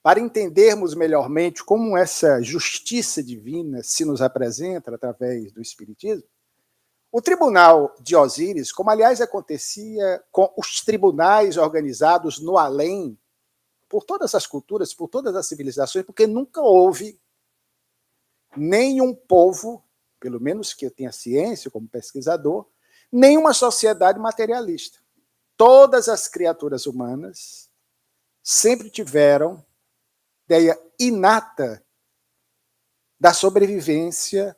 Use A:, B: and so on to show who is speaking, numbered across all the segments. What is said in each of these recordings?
A: para entendermos melhormente como essa justiça divina se nos apresenta através do Espiritismo, o tribunal de Osíris, como aliás acontecia com os tribunais organizados no além, por todas as culturas, por todas as civilizações, porque nunca houve nenhum povo, pelo menos que eu tenha ciência como pesquisador, nenhuma sociedade materialista. Todas as criaturas humanas sempre tiveram ideia inata da sobrevivência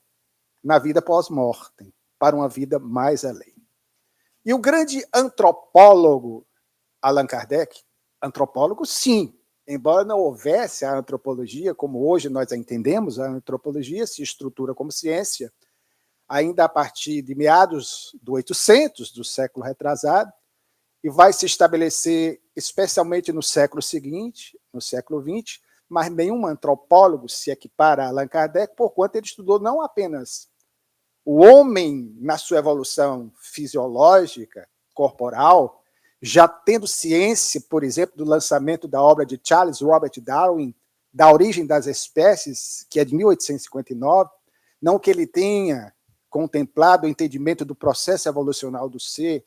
A: na vida pós-mortem, para uma vida mais além. E o grande antropólogo Allan Kardec, antropólogo sim, embora não houvesse a antropologia, como hoje nós a entendemos, a antropologia se estrutura como ciência, ainda a partir de meados do 800, do século retrasado, e vai se estabelecer especialmente no século seguinte, no século XX, mas nenhum antropólogo se equipara a Allan Kardec, porquanto ele estudou não apenas o homem na sua evolução fisiológica, corporal, já tendo ciência, por exemplo, do lançamento da obra de Charles Robert Darwin, Da Origem das Espécies, que é de 1859, não que ele tenha contemplado o entendimento do processo evolucional do ser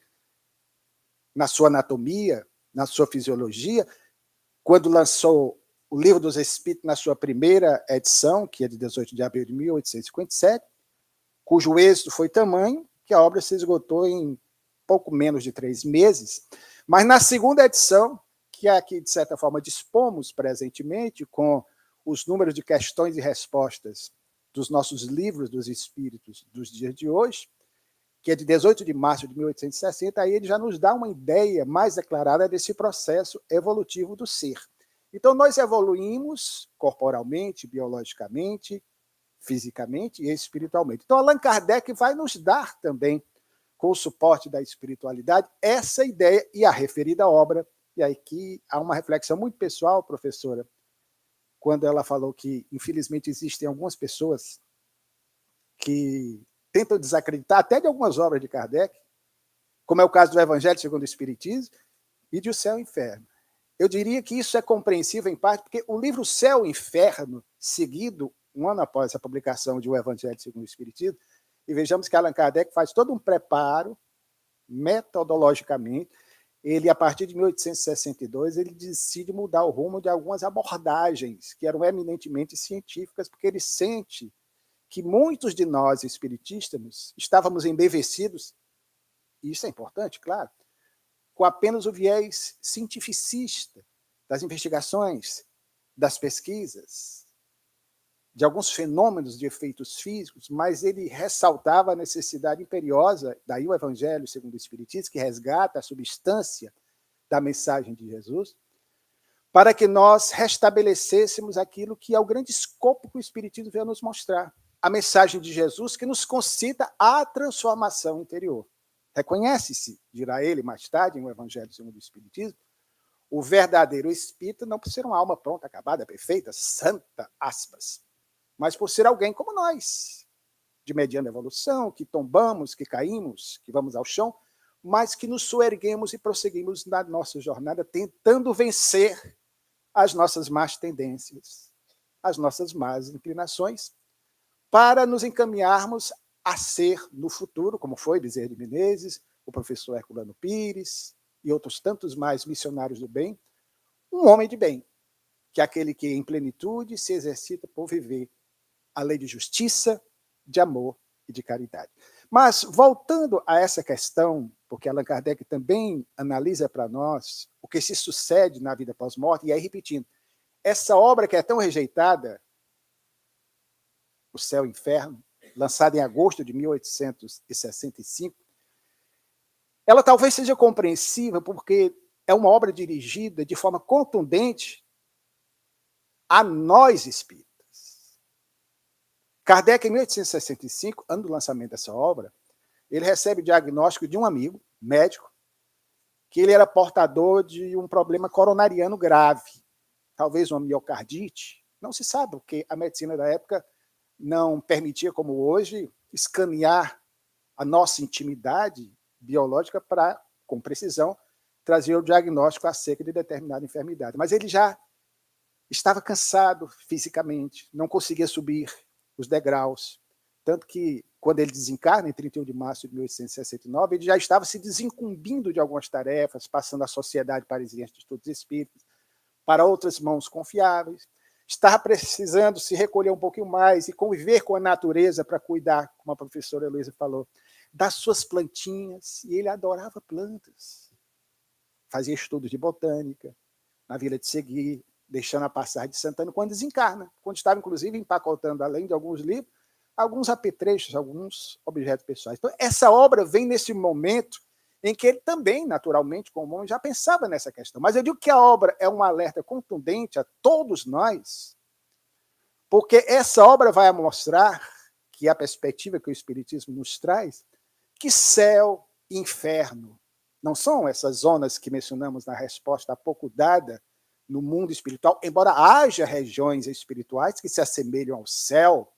A: na sua anatomia, na sua fisiologia, quando lançou o Livro dos Espíritos na sua primeira edição, que é de 18 de abril de 1857, cujo êxito foi tamanho que a obra se esgotou em pouco menos de 3 meses. Mas na segunda edição, que é aqui, de certa forma, dispomos presentemente, com os números de questões e respostas dos nossos livros dos espíritos dos dias de hoje, que é de 18 de março de 1860, aí ele já nos dá uma ideia mais declarada desse processo evolutivo do ser. Então, nós evoluímos corporalmente, biologicamente, fisicamente e espiritualmente. Então, Allan Kardec vai nos dar também, com o suporte da espiritualidade, essa ideia e a referida obra. E aqui há uma reflexão muito pessoal, professora, quando ela falou que, infelizmente, existem algumas pessoas que tentam desacreditar até de algumas obras de Kardec, como é o caso do Evangelho segundo o Espiritismo e de O Céu e o Inferno. Eu diria que isso é compreensível em parte porque o livro Céu e Inferno, seguido um ano após a publicação de O Evangelho segundo o Espiritismo, e vejamos que Allan Kardec faz todo um preparo, metodologicamente, ele, a partir de 1862, ele decide mudar o rumo de algumas abordagens que eram eminentemente científicas, porque ele sente que muitos de nós, espiritistas, estávamos embevecidos, e isso é importante, claro, com apenas o viés cientificista das investigações, das pesquisas, de alguns fenômenos de efeitos físicos, mas ele ressaltava a necessidade imperiosa, daí o Evangelho segundo o Espiritismo, que resgata a substância da mensagem de Jesus, para que nós restabelecêssemos aquilo que é o grande escopo que o Espiritismo veio nos mostrar. A mensagem de Jesus que nos concita a transformação interior. Reconhece-se, dirá ele mais tarde, em O Evangelho segundo o Espiritismo, o verdadeiro espírito não por ser uma alma pronta, acabada, perfeita, santa, aspas, mas por ser alguém como nós, de mediana evolução, que tombamos, que caímos, que vamos ao chão, mas que nos soerguemos e prosseguimos na nossa jornada, tentando vencer as nossas más tendências, as nossas más inclinações, para nos encaminharmos a ser no futuro, como foi Bezerra de Menezes, o professor Herculano Pires e outros tantos mais missionários do bem, um homem de bem, que é aquele que em plenitude se exercita por viver a lei de justiça, de amor e de caridade. Mas, voltando a essa questão, porque Allan Kardec também analisa para nós o que se sucede na vida pós-morte, e aí repetindo, essa obra que é tão rejeitada, O Céu e o Inferno, lançada em agosto de 1865, ela talvez seja compreensível porque é uma obra dirigida de forma contundente a nós espíritas. Kardec, em 1865, ano do lançamento dessa obra, ele recebe o diagnóstico de um amigo, médico, que ele era portador de um problema coronariano grave, talvez uma miocardite, não se sabe, porque a medicina da época não permitia, como hoje, escanear a nossa intimidade biológica para, com precisão, trazer o diagnóstico acerca de determinada enfermidade. Mas ele já estava cansado fisicamente, não conseguia subir os degraus, tanto que, quando ele desencarna, em 31 de março de 1869, ele já estava se desincumbindo de algumas tarefas, passando a Sociedade Parisiense de Estudos Espíritas para outras mãos confiáveis, estava precisando se recolher um pouquinho mais e conviver com a natureza para cuidar, como a professora Heloísa falou, das suas plantinhas, e ele adorava plantas. Fazia estudos de botânica na Vila de Segui, deixando a passagem de Santana, quando desencarna, quando estava, inclusive, empacotando, além de alguns livros, alguns apetrechos, alguns objetos pessoais. Então, essa obra vem nesse momento em que ele também, naturalmente, como homem, já pensava nessa questão. Mas eu digo que a obra é um alerta contundente a todos nós, porque essa obra vai mostrar, que é a perspectiva que o Espiritismo nos traz, que céu e inferno não são essas zonas que mencionamos na resposta há pouco dada no mundo espiritual, embora haja regiões espirituais que se assemelham ao céu,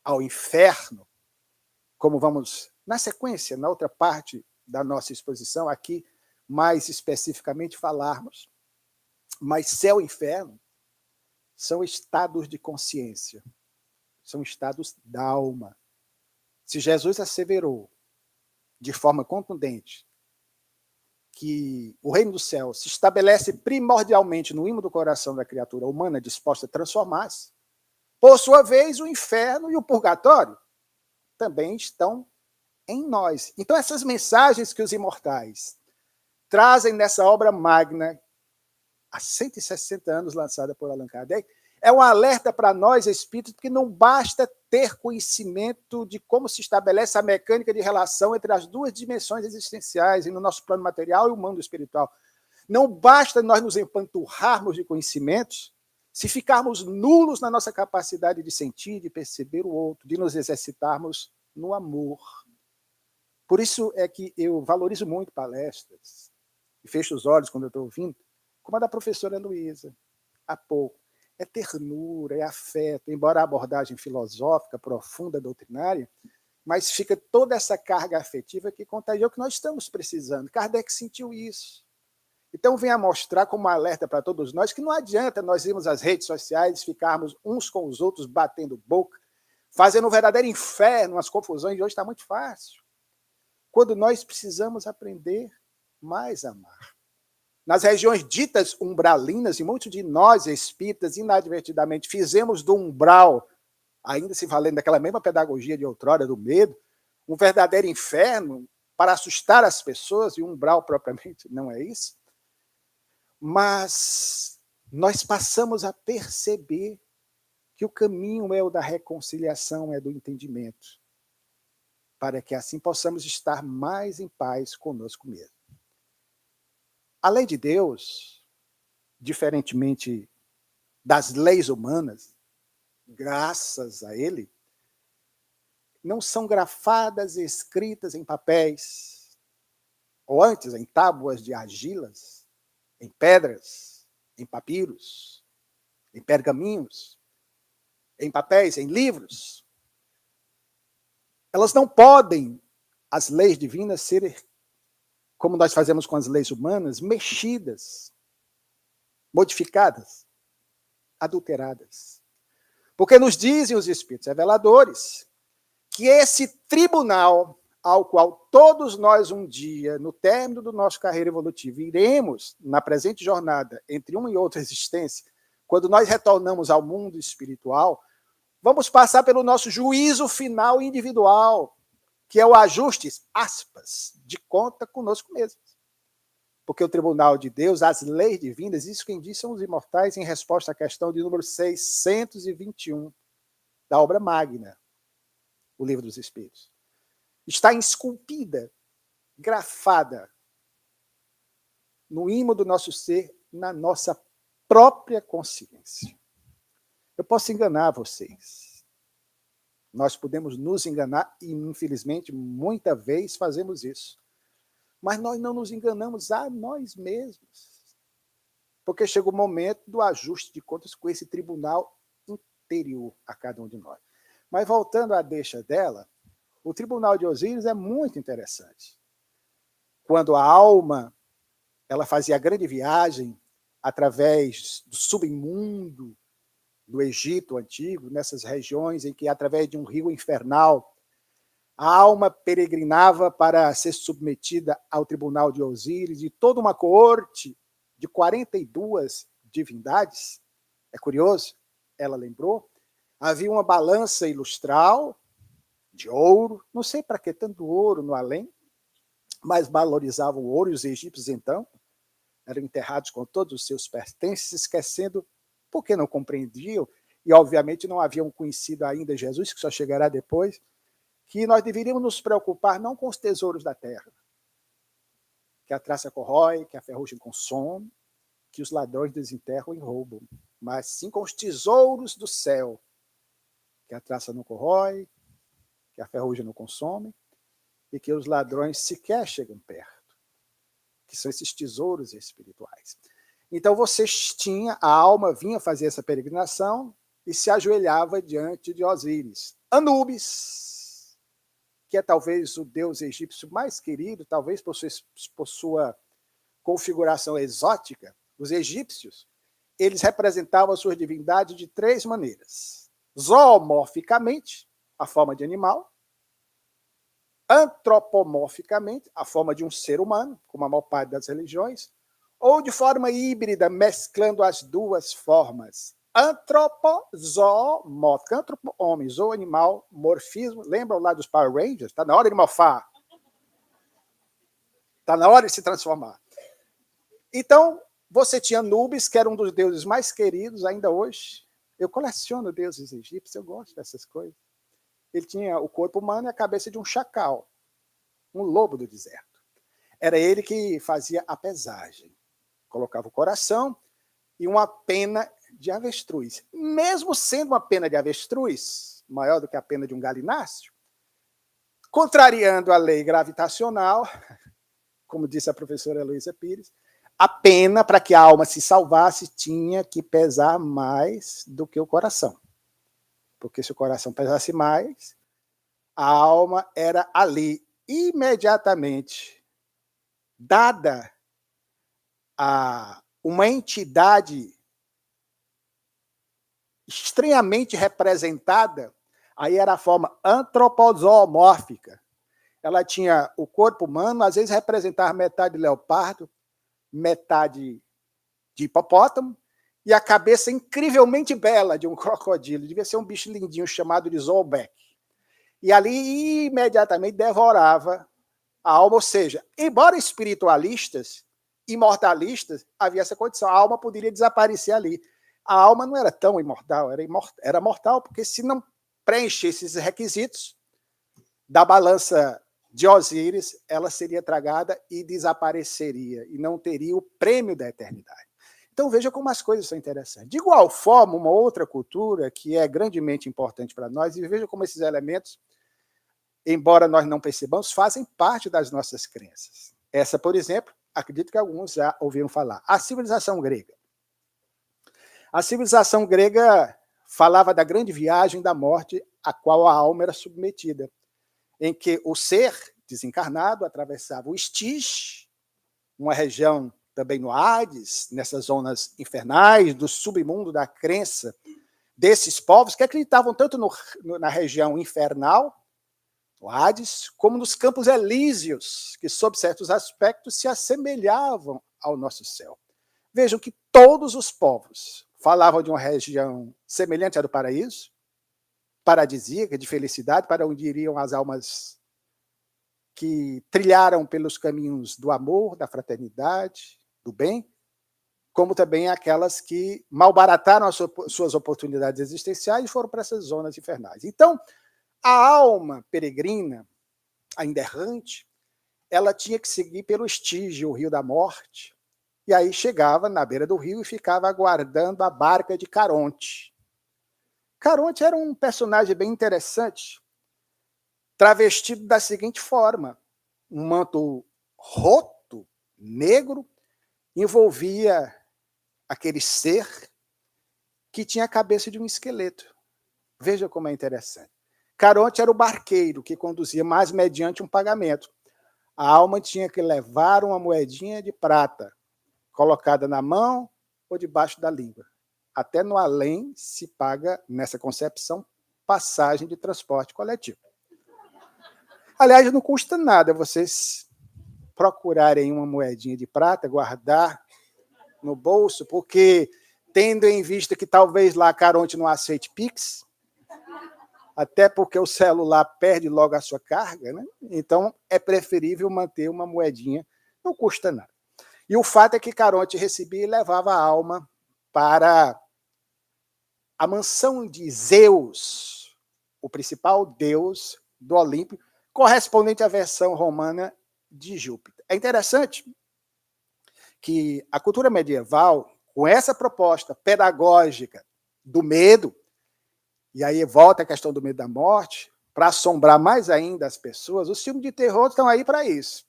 A: ao inferno, como vamos, na sequência, na outra parte da nossa exposição, aqui, mais especificamente, falarmos. Mas céu e inferno são estados de consciência, são estados da alma. Se Jesus asseverou de forma contundente que o reino do céu se estabelece primordialmente no ímã do coração da criatura humana disposta a transformar-se, por sua vez, o inferno e o purgatório também estão em nós. Então, essas mensagens que os imortais trazem nessa obra magna, há 160 anos lançada por Allan Kardec, é um alerta para nós, espíritos, que não basta ter conhecimento de como se estabelece a mecânica de relação entre as duas dimensões existenciais, no nosso plano material e o mundo espiritual. Não basta nós nos empanturrarmos de conhecimentos se ficarmos nulos na nossa capacidade de sentir, de perceber o outro, de nos exercitarmos no amor. Por isso é que eu valorizo muito palestras, e fecho os olhos quando eu estou ouvindo, como a da professora Heloísa, há pouco. É ternura, é afeto, embora a abordagem filosófica, profunda, doutrinária, mas fica toda essa carga afetiva que contagia o que nós estamos precisando. Kardec sentiu isso. Então, vem a mostrar como um alerta para todos nós que não adianta nós irmos às redes sociais, ficarmos uns com os outros batendo boca, fazendo um verdadeiro inferno, as confusões de hoje está muito fácil. Quando nós precisamos aprender mais a amar. Nas regiões ditas umbralinas, e muitos de nós, espíritas, inadvertidamente, fizemos do umbral, ainda se valendo daquela mesma pedagogia de outrora, do medo, um verdadeiro inferno para assustar as pessoas, e o umbral propriamente não é isso. Mas nós passamos a perceber que o caminho é o da reconciliação, é do entendimento, para que assim possamos estar mais em paz conosco mesmo. A lei de Deus, diferentemente das leis humanas, graças a Ele, não são grafadas e escritas em papéis, ou antes, em tábuas de argilas, em pedras, em papiros, em pergaminhos, em papéis, em livros. Elas não podem, as leis divinas, ser, como nós fazemos com as leis humanas, mexidas, modificadas, adulteradas. Porque nos dizem os espíritos reveladores que esse tribunal ao qual todos nós um dia, no término da nossa carreira evolutiva, iremos, na presente jornada, entre uma e outra existência, quando nós retornamos ao mundo espiritual, vamos passar pelo nosso juízo final individual, que é o ajuste, aspas, de conta conosco mesmos. Porque o tribunal de Deus, as leis divinas, isso quem diz são os imortais, em resposta à questão de número 621 da obra magna, o Livro dos Espíritos. Está esculpida, grafada no ímã do nosso ser, na nossa própria consciência. Eu posso enganar vocês. Nós podemos nos enganar e, infelizmente, muita vez fazemos isso. Mas nós não nos enganamos a nós mesmos. Porque chega o momento do ajuste de contas com esse tribunal interior a cada um de nós. Mas voltando à deixa dela, o tribunal de Osíris é muito interessante. Quando a alma ela fazia a grande viagem através do submundo do Egito antigo, nessas regiões em que, através de um rio infernal, a alma peregrinava para ser submetida ao tribunal de Osíris, e toda uma coorte de 42 divindades. É curioso, ela lembrou, havia uma balança ilustral de ouro, não sei para que tanto ouro no além, mas valorizavam o ouro, e os egípcios, então, eram enterrados com todos os seus pertences, esquecendo, porque não compreendiam, e obviamente não haviam conhecido ainda Jesus, que só chegará depois, que nós deveríamos nos preocupar não com os tesouros da terra, que a traça corrói, que a ferrugem consome, que os ladrões desenterram e roubam, mas sim com os tesouros do céu, que a traça não corrói, que a ferrugem não consome, e que os ladrões sequer chegam perto, que são esses tesouros espirituais. Então você tinha, a alma vinha fazer essa peregrinação e se ajoelhava diante de Osíris. Anubis, que é talvez o deus egípcio mais querido, talvez por sua configuração exótica, os egípcios, eles representavam a sua divindade de 3 maneiras. Zoomorficamente, a forma de animal; antropomorficamente, a forma de um ser humano, como a maior parte das religiões; ou de forma híbrida, mesclando as duas formas. Antropozoomórfica, antropo, homem, zoo, animal, morfismo. Lembram lá dos Power Rangers? Está na hora de morfar. Está na hora de se transformar. Então, você tinha Anubis, que era um dos deuses mais queridos ainda hoje. Eu coleciono deuses egípcios, eu gosto dessas coisas. Ele tinha o corpo humano e a cabeça de um chacal, um lobo do deserto. Era ele que fazia a pesagem. Colocava o coração e uma pena de avestruz. Mesmo sendo uma pena de avestruz, maior do que a pena de um galináceo, contrariando a lei gravitacional, como disse a professora Heloísa Pires, a pena para que a alma se salvasse tinha que pesar mais do que o coração. Porque se o coração pesasse mais, a alma era ali imediatamente dada a uma entidade estranhamente representada, aí era a forma antropozoomórfica. Ela tinha o corpo humano, às vezes representava metade de leopardo, metade de hipopótamo, e a cabeça incrivelmente bela de um crocodilo. Devia ser um bicho lindinho chamado de Zolbeck. E ali imediatamente devorava a alma, ou seja, embora espiritualistas, imortalistas, havia essa condição. A alma poderia desaparecer ali. A alma não era tão imortal, era mortal, porque se não preenchesse esses requisitos da balança de Osíris, ela seria tragada e desapareceria, e não teria o prêmio da eternidade. Então veja como as coisas são interessantes. De igual forma, uma outra cultura que é grandemente importante para nós, e veja como esses elementos, embora nós não percebamos, fazem parte das nossas crenças. Essa, por exemplo, acredito que alguns já ouviram falar. A civilização grega. A civilização grega falava da grande viagem da morte a qual a alma era submetida, em que o ser desencarnado atravessava o Estige, uma região também no Hades, nessas zonas infernais, do submundo da crença desses povos que acreditavam tanto na região infernal, o Hades, como nos campos elíseos, que, sob certos aspectos, se assemelhavam ao nosso céu. Vejam que todos os povos falavam de uma região semelhante à do paraíso, paradisíaca, de felicidade, para onde iriam as almas que trilharam pelos caminhos do amor, da fraternidade, do bem, como também aquelas que malbarataram as suas oportunidades existenciais e foram para essas zonas infernais. Então, a alma peregrina, ainda errante, ela tinha que seguir pelo Estige, o rio da morte, e aí chegava na beira do rio e ficava aguardando a barca de Caronte. Caronte era um personagem bem interessante, travestido da seguinte forma: um manto roto, negro, envolvia aquele ser que tinha a cabeça de um esqueleto. Veja como é interessante. Caronte era o barqueiro que conduzia, mas mediante um pagamento. A alma tinha que levar uma moedinha de prata, colocada na mão por debaixo da língua. Até no além se paga, nessa concepção, passagem de transporte coletivo. Aliás, não custa nada vocês procurarem uma moedinha de prata, guardar no bolso, porque, tendo em vista que talvez lá Caronte não aceite Pix, até porque o celular perde logo a sua carga, né? Então é preferível manter uma moedinha, não custa nada. E o fato é que Caronte recebia e levava a alma para a mansão de Zeus, o principal deus do Olimpo, correspondente à versão romana de Júpiter. É interessante que a cultura medieval, com essa proposta pedagógica do medo, e aí volta a questão do medo da morte, para assombrar mais ainda as pessoas, os filmes de terror estão aí para isso.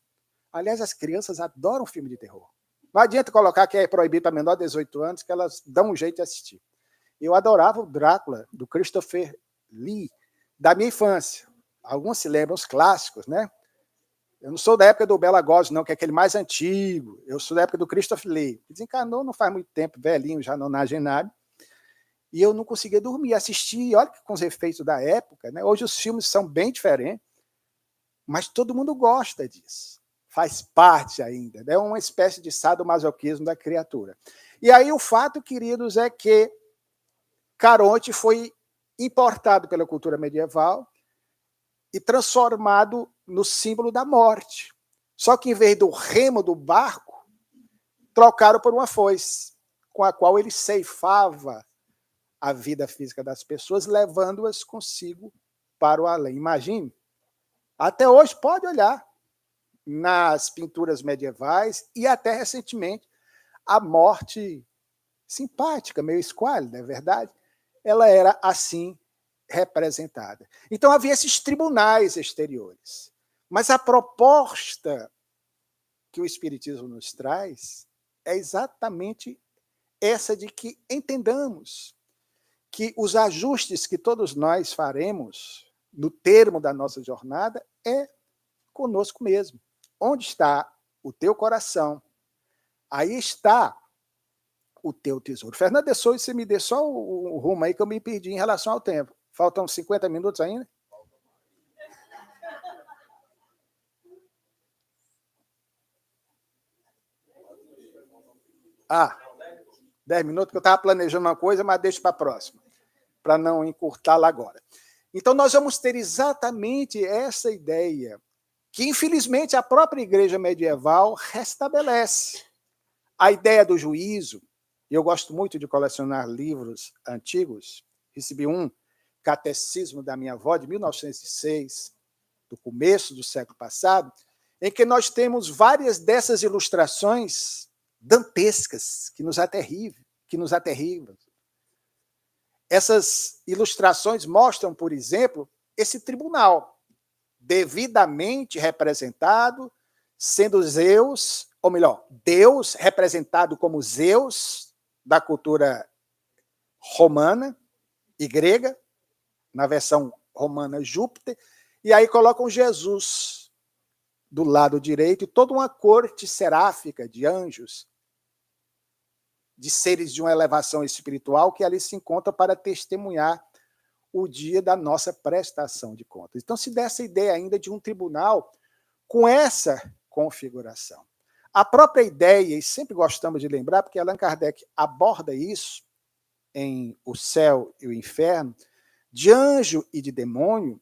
A: Aliás, as crianças adoram filme de terror. Não adianta colocar que é proibido para menor de 18 anos, que elas dão um jeito de assistir. Eu adorava o Drácula, do Christopher Lee, da minha infância. Alguns se lembram, os clássicos, né? Eu não sou da época do Bela Lugosi, não, que é aquele mais antigo. Eu sou da época do Christopher Lee. Desencarnou não faz muito tempo, velhinho, já nonagenário. E eu não conseguia dormir, assistir, olha que com os efeitos da época, né? Hoje os filmes são bem diferentes, mas todo mundo gosta disso. Faz parte ainda, é, né? Uma espécie de sadomasoquismo da criatura. E aí o fato, queridos, é que Caronte foi importado pela cultura medieval e transformado no símbolo da morte. Só que, em vez do remo do barco, trocaram por uma foice, com a qual ele ceifava a vida física das pessoas, levando-as consigo para o além. Imagine, até hoje pode olhar nas pinturas medievais e até recentemente a morte simpática, meio esquálida, é verdade? Ela era assim representada. Então havia esses tribunais exteriores. Mas a proposta que o Espiritismo nos traz é exatamente essa de que entendamos que os ajustes que todos nós faremos no termo da nossa jornada é conosco mesmo. Onde está o teu coração? Aí está o teu tesouro. Fernando de Souza, você me dê só o rumo aí que eu me perdi em relação ao tempo. Faltam 50 minutos ainda? Ah, 10 minutos, que eu estava planejando uma coisa, mas deixo para a próxima, para não encurtá-la agora. Então, nós vamos ter exatamente essa ideia, que, infelizmente, a própria igreja medieval restabelece. A ideia do juízo, e eu gosto muito de colecionar livros antigos, recebi um, Catecismo da Minha Avó, de 1906, do começo do século passado, em que nós temos várias dessas ilustrações dantescas, que nos aterrivam. Essas ilustrações mostram, por exemplo, esse tribunal, devidamente representado, sendo Zeus, ou melhor, Deus representado como Zeus, da cultura romana e grega, na versão romana Júpiter, e aí colocam Jesus do lado direito e toda uma corte seráfica de anjos, de seres de uma elevação espiritual que ali se encontram para testemunhar o dia da nossa prestação de contas. Então, se dá essa ideia ainda de um tribunal com essa configuração. A própria ideia, e sempre gostamos de lembrar, porque Allan Kardec aborda isso em O Céu e o Inferno, de anjo e de demônio,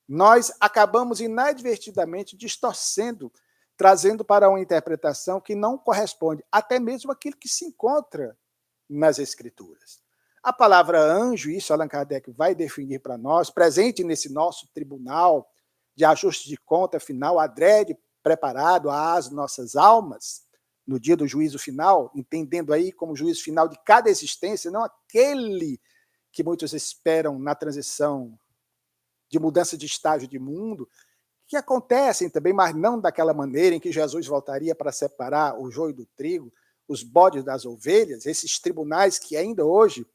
A: nós acabamos inadvertidamente distorcendo, trazendo para uma interpretação que não corresponde até mesmo àquilo que se encontra nas Escrituras. A palavra anjo, isso Allan Kardec vai definir para nós, presente nesse nosso tribunal de ajuste de conta final, adrede preparado às nossas almas, no dia do juízo final, entendendo aí como juízo final de cada existência, não aquele que muitos esperam na transição de mudança de estágio de mundo, que acontecem também, mas não daquela maneira em que Jesus voltaria para separar o joio do trigo, os bodes das ovelhas, esses tribunais que ainda hoje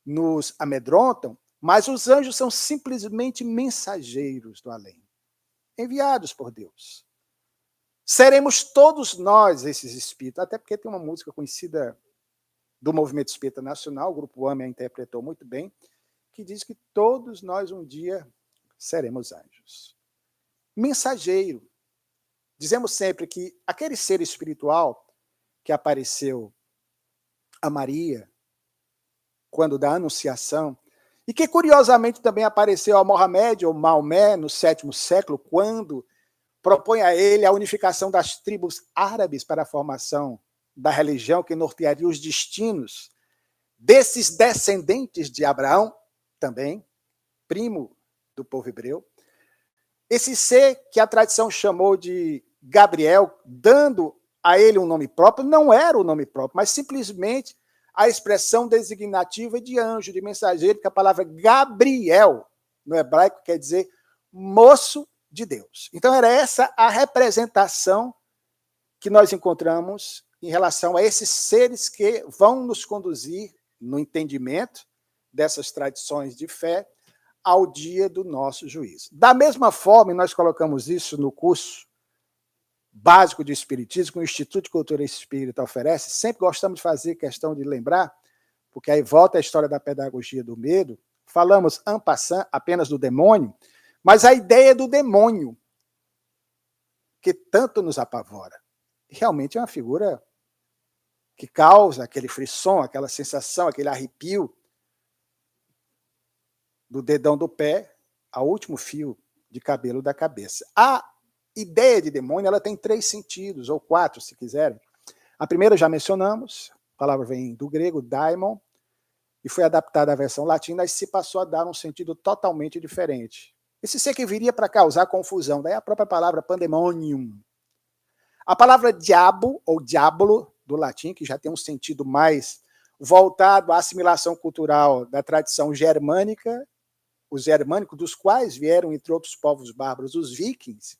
A: nos amedrontam, mas os anjos são simplesmente mensageiros do além, enviados por Deus. Seremos todos nós esses espíritos, até porque tem uma música conhecida do Movimento Espírita Nacional, o Grupo AME a interpretou muito bem, que diz que todos nós um dia seremos anjos. Mensageiro. Dizemos sempre que aquele ser espiritual que apareceu a Maria, quando da Anunciação, e que curiosamente também apareceu a Mohamed ou Maomé no 7º século, quando propõe a ele a unificação das tribos árabes para a formação da religião que nortearia os destinos desses descendentes de Abraão, também, primo do povo hebreu. Esse ser que a tradição chamou de Gabriel, dando a ele um nome próprio, não era o nome próprio, mas simplesmente a expressão designativa de anjo, de mensageiro, que a palavra Gabriel, no hebraico, quer dizer moço de Deus. Então, era essa a representação que nós encontramos em relação a esses seres que vão nos conduzir no entendimento dessas tradições de fé ao dia do nosso juízo. Da mesma forma, e nós colocamos isso no curso básico de Espiritismo que o Instituto de Cultura Espírita oferece, sempre gostamos de fazer questão de lembrar, porque aí volta a história da pedagogia do medo, falamos en passant apenas do demônio, mas a ideia do demônio, que tanto nos apavora, realmente é uma figura que causa aquele frisson, aquela sensação, aquele arrepio do dedão do pé ao último fio de cabelo da cabeça. A ideia de demônio ela tem 3 sentidos, ou 4, se quiserem. A primeira já mencionamos, a palavra vem do grego, daimon, e foi adaptada à versão latina, e se passou a dar um sentido totalmente diferente. Esse ser que viria para causar confusão, daí a própria palavra pandemonium. A palavra diabo, ou diabolo, do latim, que já tem um sentido mais voltado à assimilação cultural da tradição germânica, os germânicos, dos quais vieram, entre outros povos bárbaros, os vikings,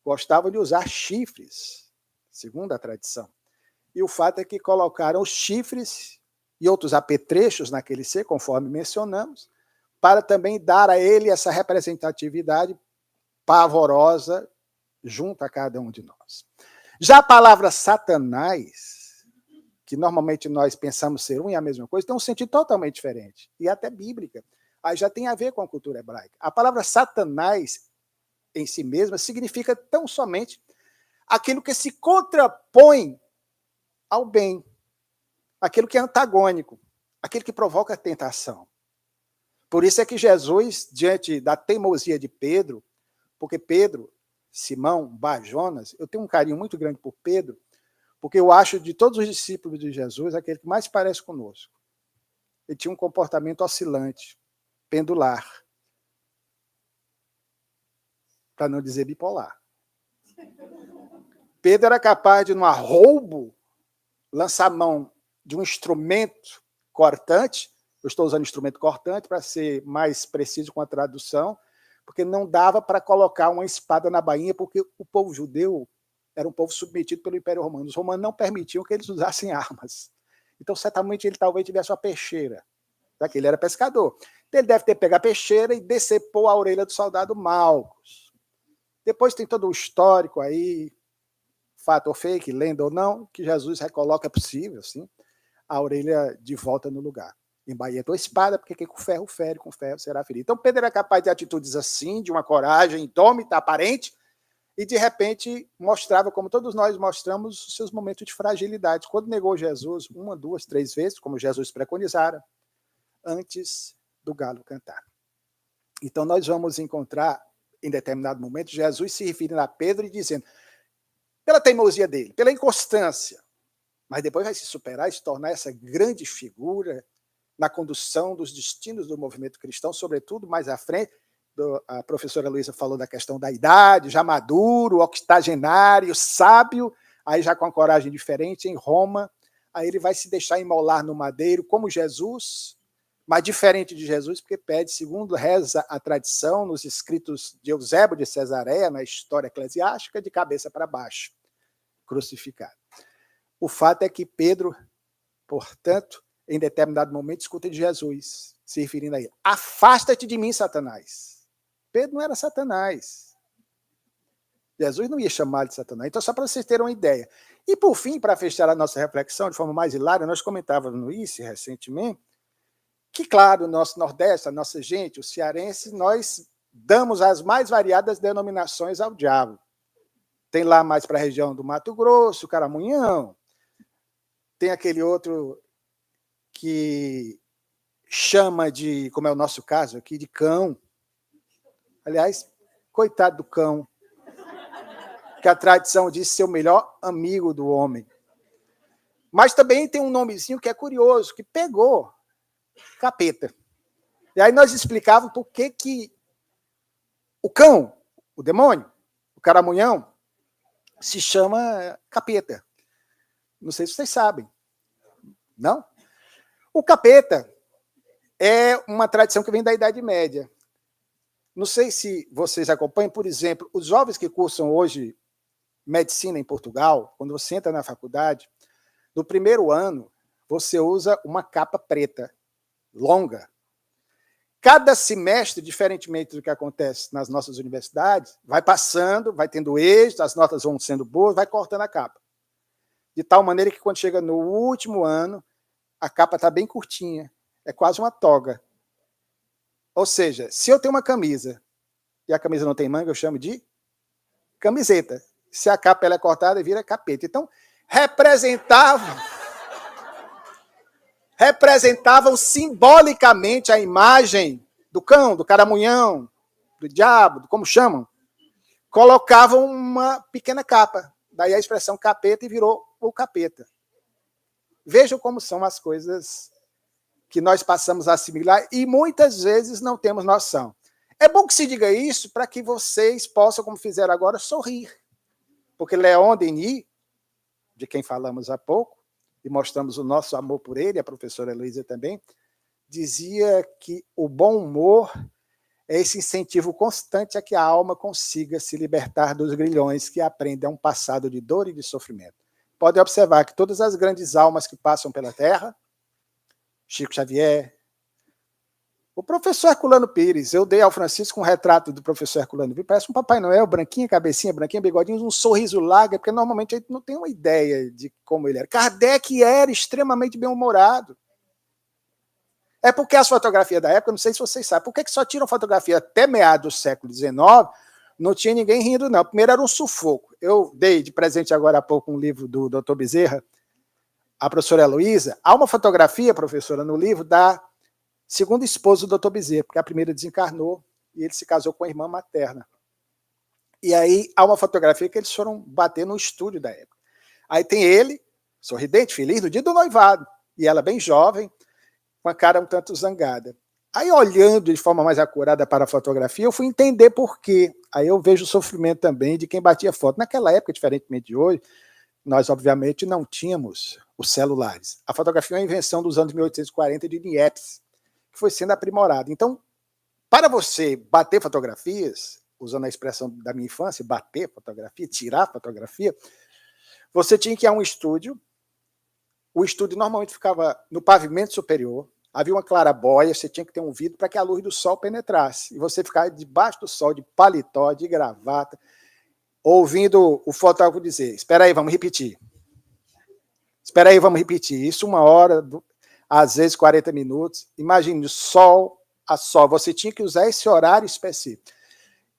A: gostavam de usar chifres, segundo a tradição. E o fato é que colocaram os chifres e outros apetrechos naquele ser, conforme mencionamos, para também dar a ele essa representatividade pavorosa junto a cada um de nós. Já a palavra Satanás, que normalmente nós pensamos ser um e a mesma coisa, tem um sentido totalmente diferente, e até bíblica. Aí já tem a ver com a cultura hebraica. A palavra Satanás, em si mesma, significa tão somente aquilo que se contrapõe ao bem, aquilo que é antagônico, aquilo que provoca a tentação. Por isso é que Jesus, diante da teimosia de Pedro, porque Pedro, Simão, Bar-Jonas, eu tenho um carinho muito grande por Pedro, porque eu acho de todos os discípulos de Jesus aquele que mais parece conosco. Ele tinha um comportamento oscilante, pendular, para não dizer bipolar. Pedro era capaz de, num arroubo, lançar mão de um instrumento cortante. Eu estou usando instrumento cortante para ser mais preciso com a tradução, porque não dava para colocar uma espada na bainha, porque o povo judeu era um povo submetido pelo Império Romano. Os romanos não permitiam que eles usassem armas. Então, certamente, ele talvez tivesse uma peixeira, já que ele era pescador. Então, ele deve ter pego a peixeira e decepou a orelha do soldado Malcos. Depois tem todo o histórico aí, fato ou fake, lenda ou não, que Jesus recoloca, é possível, sim, a orelha de volta no lugar. Embaietou a espada, porque quem com ferro fere, com ferro será ferido. Então Pedro era capaz de atitudes assim, de uma coragem indômita, aparente, e de repente mostrava, como todos nós mostramos, os seus momentos de fragilidade. Quando negou Jesus 1, 2, 3 vezes, como Jesus preconizara, antes do galo cantar. Então nós vamos encontrar, em determinado momento, Jesus se referindo a Pedro e dizendo, pela teimosia dele, pela inconstância, mas depois vai se superar e se tornar essa grande figura na condução dos destinos do movimento cristão, sobretudo mais à frente, a professora Luísa falou da questão da idade, já maduro, octogenário, sábio, aí já com a coragem diferente, em Roma, aí ele vai se deixar imolar no madeiro, como Jesus, mas diferente de Jesus, porque pede, segundo reza a tradição, nos escritos de Eusébio de Cesareia, na história eclesiástica, de cabeça para baixo, crucificado. O fato é que Pedro, portanto, em determinado momento, escuta de Jesus, se referindo a ele, afasta-te de mim, Satanás. Pedro não era Satanás. Jesus não ia chamar de Satanás. Então, só para vocês terem uma ideia. E, por fim, para fechar a nossa reflexão de forma mais hilária, nós comentávamos no ICE recentemente que, claro, o nosso Nordeste, a nossa gente, os cearenses, nós damos as mais variadas denominações ao diabo. Tem lá mais para a região do Mato Grosso, Caramunhão. Tem aquele outro que chama de, como é o nosso caso aqui, de cão. Aliás, coitado do cão, que a tradição diz ser o melhor amigo do homem. Mas também tem um nomezinho que é curioso, que pegou capeta. E aí nós explicávamos por que o cão, o demônio, o caramunhão, se chama capeta. Não sei se vocês sabem. Não? O capeta é uma tradição que vem da Idade Média. Não sei se vocês acompanham, por exemplo, os jovens que cursam hoje medicina em Portugal, quando você entra na faculdade, no primeiro ano, você usa uma capa preta, longa. Cada semestre, diferentemente do que acontece nas nossas universidades, vai passando, vai tendo êxito, as notas vão sendo boas, vai cortando a capa. De tal maneira que quando chega no último ano, a capa está bem curtinha, é quase uma toga. Ou seja, se eu tenho uma camisa e a camisa não tem manga, eu chamo de camiseta. Se a capa ela é cortada, vira capeta. Então, representavam simbolicamente a imagem do cão, do caramunhão, do diabo, como chamam. Colocavam uma pequena capa. Daí a expressão capeta e virou o capeta. Vejam como são as coisas que nós passamos a assimilar e muitas vezes não temos noção. É bom que se diga isso para que vocês possam, como fizeram agora, sorrir. Porque Leon Denis, de quem falamos há pouco, e mostramos o nosso amor por ele, a professora Heloísa também, dizia que o bom humor é esse incentivo constante a que a alma consiga se libertar dos grilhões que aprendem a um passado de dor e de sofrimento. Podem observar que todas as grandes almas que passam pela Terra, Chico Xavier, o professor Herculano Pires, eu dei ao Francisco um retrato do professor Herculano Pires, parece um Papai Noel, branquinha, cabecinha, branquinha, bigodinho, um sorriso largo, porque normalmente a gente não tem uma ideia de como ele era. Kardec era extremamente bem-humorado. É porque as fotografias da época, não sei se vocês sabem, por que só tiram fotografia até meados do século XIX, não tinha ninguém rindo, não. Primeiro era um sufoco. Eu dei de presente agora há pouco um livro do Dr. Bezerra, a professora Heloísa. Há uma fotografia, professora, no livro da segunda esposa do Dr. Bezerra, porque a primeira desencarnou e ele se casou com a irmã materna. E aí há uma fotografia que eles foram bater no estúdio da época. Aí tem ele, sorridente, feliz, no dia do noivado, e ela bem jovem, com a cara um tanto zangada. Aí, olhando de forma mais acurada para a fotografia, eu fui entender por quê. Aí eu vejo o sofrimento também de quem batia foto. Naquela época, diferentemente de hoje, nós, obviamente, não tínhamos os celulares. A fotografia é uma invenção dos anos 1840 de Niepce, que foi sendo aprimorada. Então, para você bater fotografias, usando a expressão da minha infância, bater fotografia, tirar fotografia, você tinha que ir a um estúdio. O estúdio normalmente ficava no pavimento superior, havia uma claraboia, você tinha que ter um vidro para que a luz do sol penetrasse. E você ficava debaixo do sol, de paletó, de gravata, ouvindo o fotógrafo dizer, espera aí, vamos repetir. Espera aí, vamos repetir. Isso 1 hora, às vezes 40 minutos. Imagine, sol a sol. Você tinha que usar esse horário específico.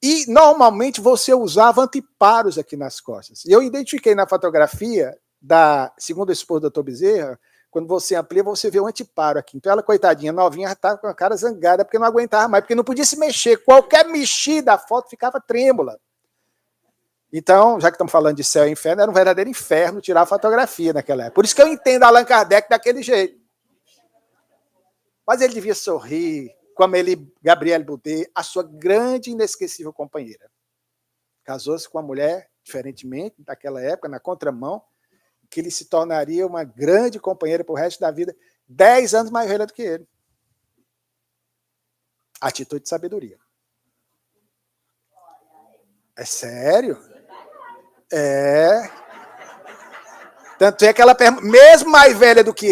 A: E, normalmente, você usava anteparos aqui nas costas. E eu identifiquei na fotografia da segunda esposa do Dr. Bezerra, quando você amplia, você vê um anteparo aqui. Então ela, coitadinha, novinha, já estava com a cara zangada, porque não aguentava mais, porque não podia se mexer. Qualquer mexida da foto ficava trêmula. Então, já que estamos falando de céu e inferno, era um verdadeiro inferno tirar a fotografia naquela época. Por isso que eu entendo Allan Kardec daquele jeito. Mas ele devia sorrir, como ele, Gabrielle Boudet, a sua grande e inesquecível companheira. Casou-se com uma mulher, diferentemente daquela época, na contramão, que ele se tornaria uma grande companheira para o resto da vida, 10 anos mais velha do que ele. Atitude de sabedoria. É sério? É. Tanto é que ela, mesmo mais velha do que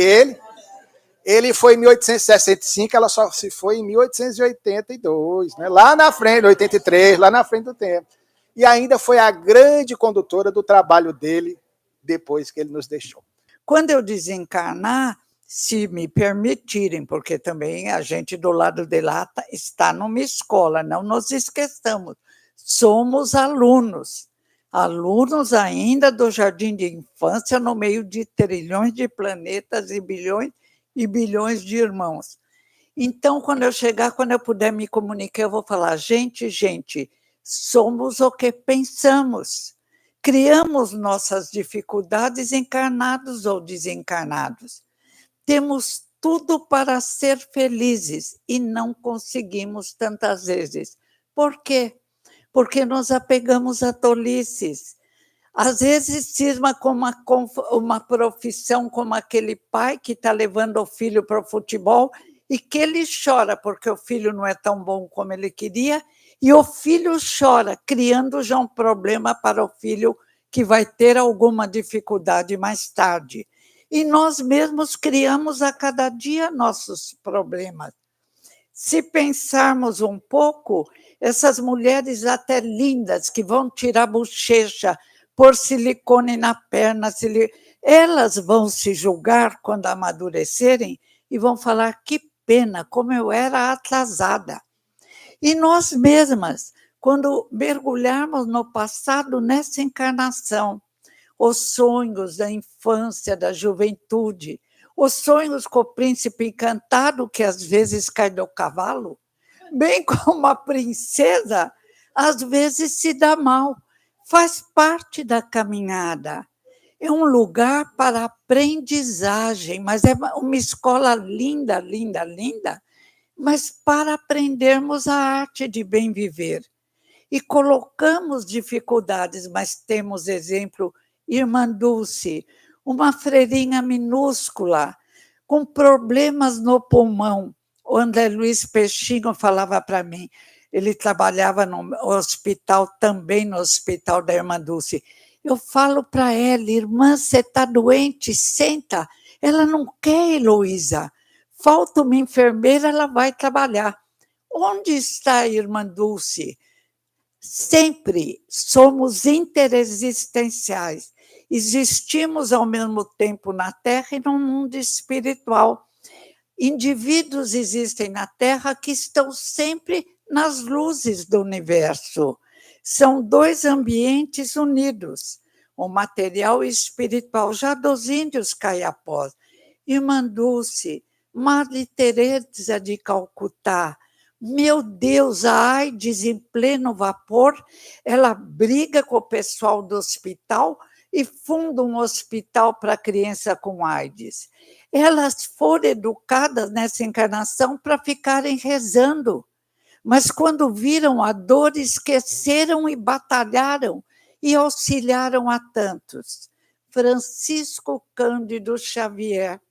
A: ele foi em 1865, ela só se foi em 1882, né? Lá na frente, 83, lá na frente do tempo. e ainda foi a grande condutora do trabalho dele depois que ele nos deixou.
B: Quando eu desencarnar, se me permitirem, porque também a gente do lado de lá está numa escola, não nos esqueçamos, somos alunos, alunos ainda do jardim de infância, no meio de trilhões de planetas e bilhões de irmãos. Então, quando eu chegar, quando eu puder me comunicar, eu vou falar: gente, somos o que pensamos. Criamos nossas dificuldades, encarnados ou desencarnados. Temos tudo para ser felizes e não conseguimos tantas vezes. Por quê? Porque nos apegamos a tolices. Às vezes cisma com uma profissão como aquele pai que está levando o filho para o futebol e que ele chora porque o filho não é tão bom como ele queria, e o filho chora, criando já um problema para o filho que vai ter alguma dificuldade mais tarde. E nós mesmos criamos a cada dia nossos problemas. Se pensarmos um pouco, essas mulheres até lindas que vão tirar bochecha, pôr silicone na perna, elas vão se julgar quando amadurecerem e vão falar: que pena, como eu era atrasada. E nós mesmas, quando mergulharmos no passado, nessa encarnação, os sonhos da infância, da juventude, os sonhos com o príncipe encantado, que às vezes cai do cavalo, bem como a princesa, às vezes se dá mal, faz parte da caminhada. É um lugar para aprendizagem, mas é uma escola linda, linda, linda, mas para aprendermos a arte de bem viver. E colocamos dificuldades, mas temos exemplo, Irmã Dulce, uma freirinha minúscula, com problemas no pulmão. O André Luiz Peixinho falava para mim, ele trabalhava no hospital, também no hospital da Irmã Dulce. Eu falo para ela: irmã, você está doente? Senta. Ela não quer, Heloísa. Falta uma enfermeira, ela vai trabalhar. Onde está a Irmã Dulce? Sempre somos interexistenciais. Existimos ao mesmo tempo na Terra e no mundo espiritual. Indivíduos existem na Terra que estão sempre nas luzes do universo. São dois ambientes unidos, o material e o espiritual. Já dos índios caiapós, Irmã Dulce, Madre Teresa de Calcutá, meu Deus, a AIDS em pleno vapor, ela briga com o pessoal do hospital e funda um hospital para criança com AIDS. Elas foram educadas nessa encarnação para ficarem rezando, mas quando viram a dor, esqueceram e batalharam e auxiliaram a tantos. Francisco Cândido Xavier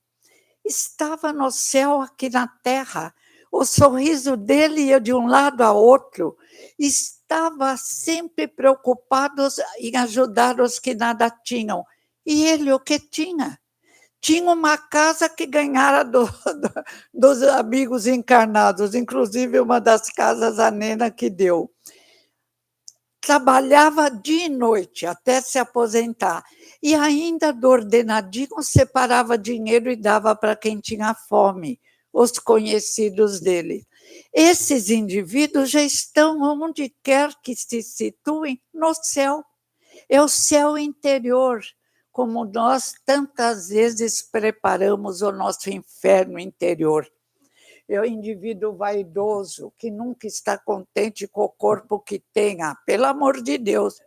B: estava no céu aqui na Terra. O sorriso dele ia de um lado a outro. Estava sempre preocupado em ajudar os que nada tinham. E ele o que tinha? Tinha uma casa que ganhara dos amigos encarnados, inclusive uma das casas a Nena que deu. Trabalhava dia e noite até se aposentar. E ainda do ordenadinho separava dinheiro e dava para quem tinha fome, os conhecidos dele. Esses indivíduos já estão onde quer que se situem, no céu. É o céu interior, como nós tantas vezes preparamos o nosso inferno interior. É o indivíduo vaidoso, que nunca está contente com o corpo que tem, pelo amor de Deus.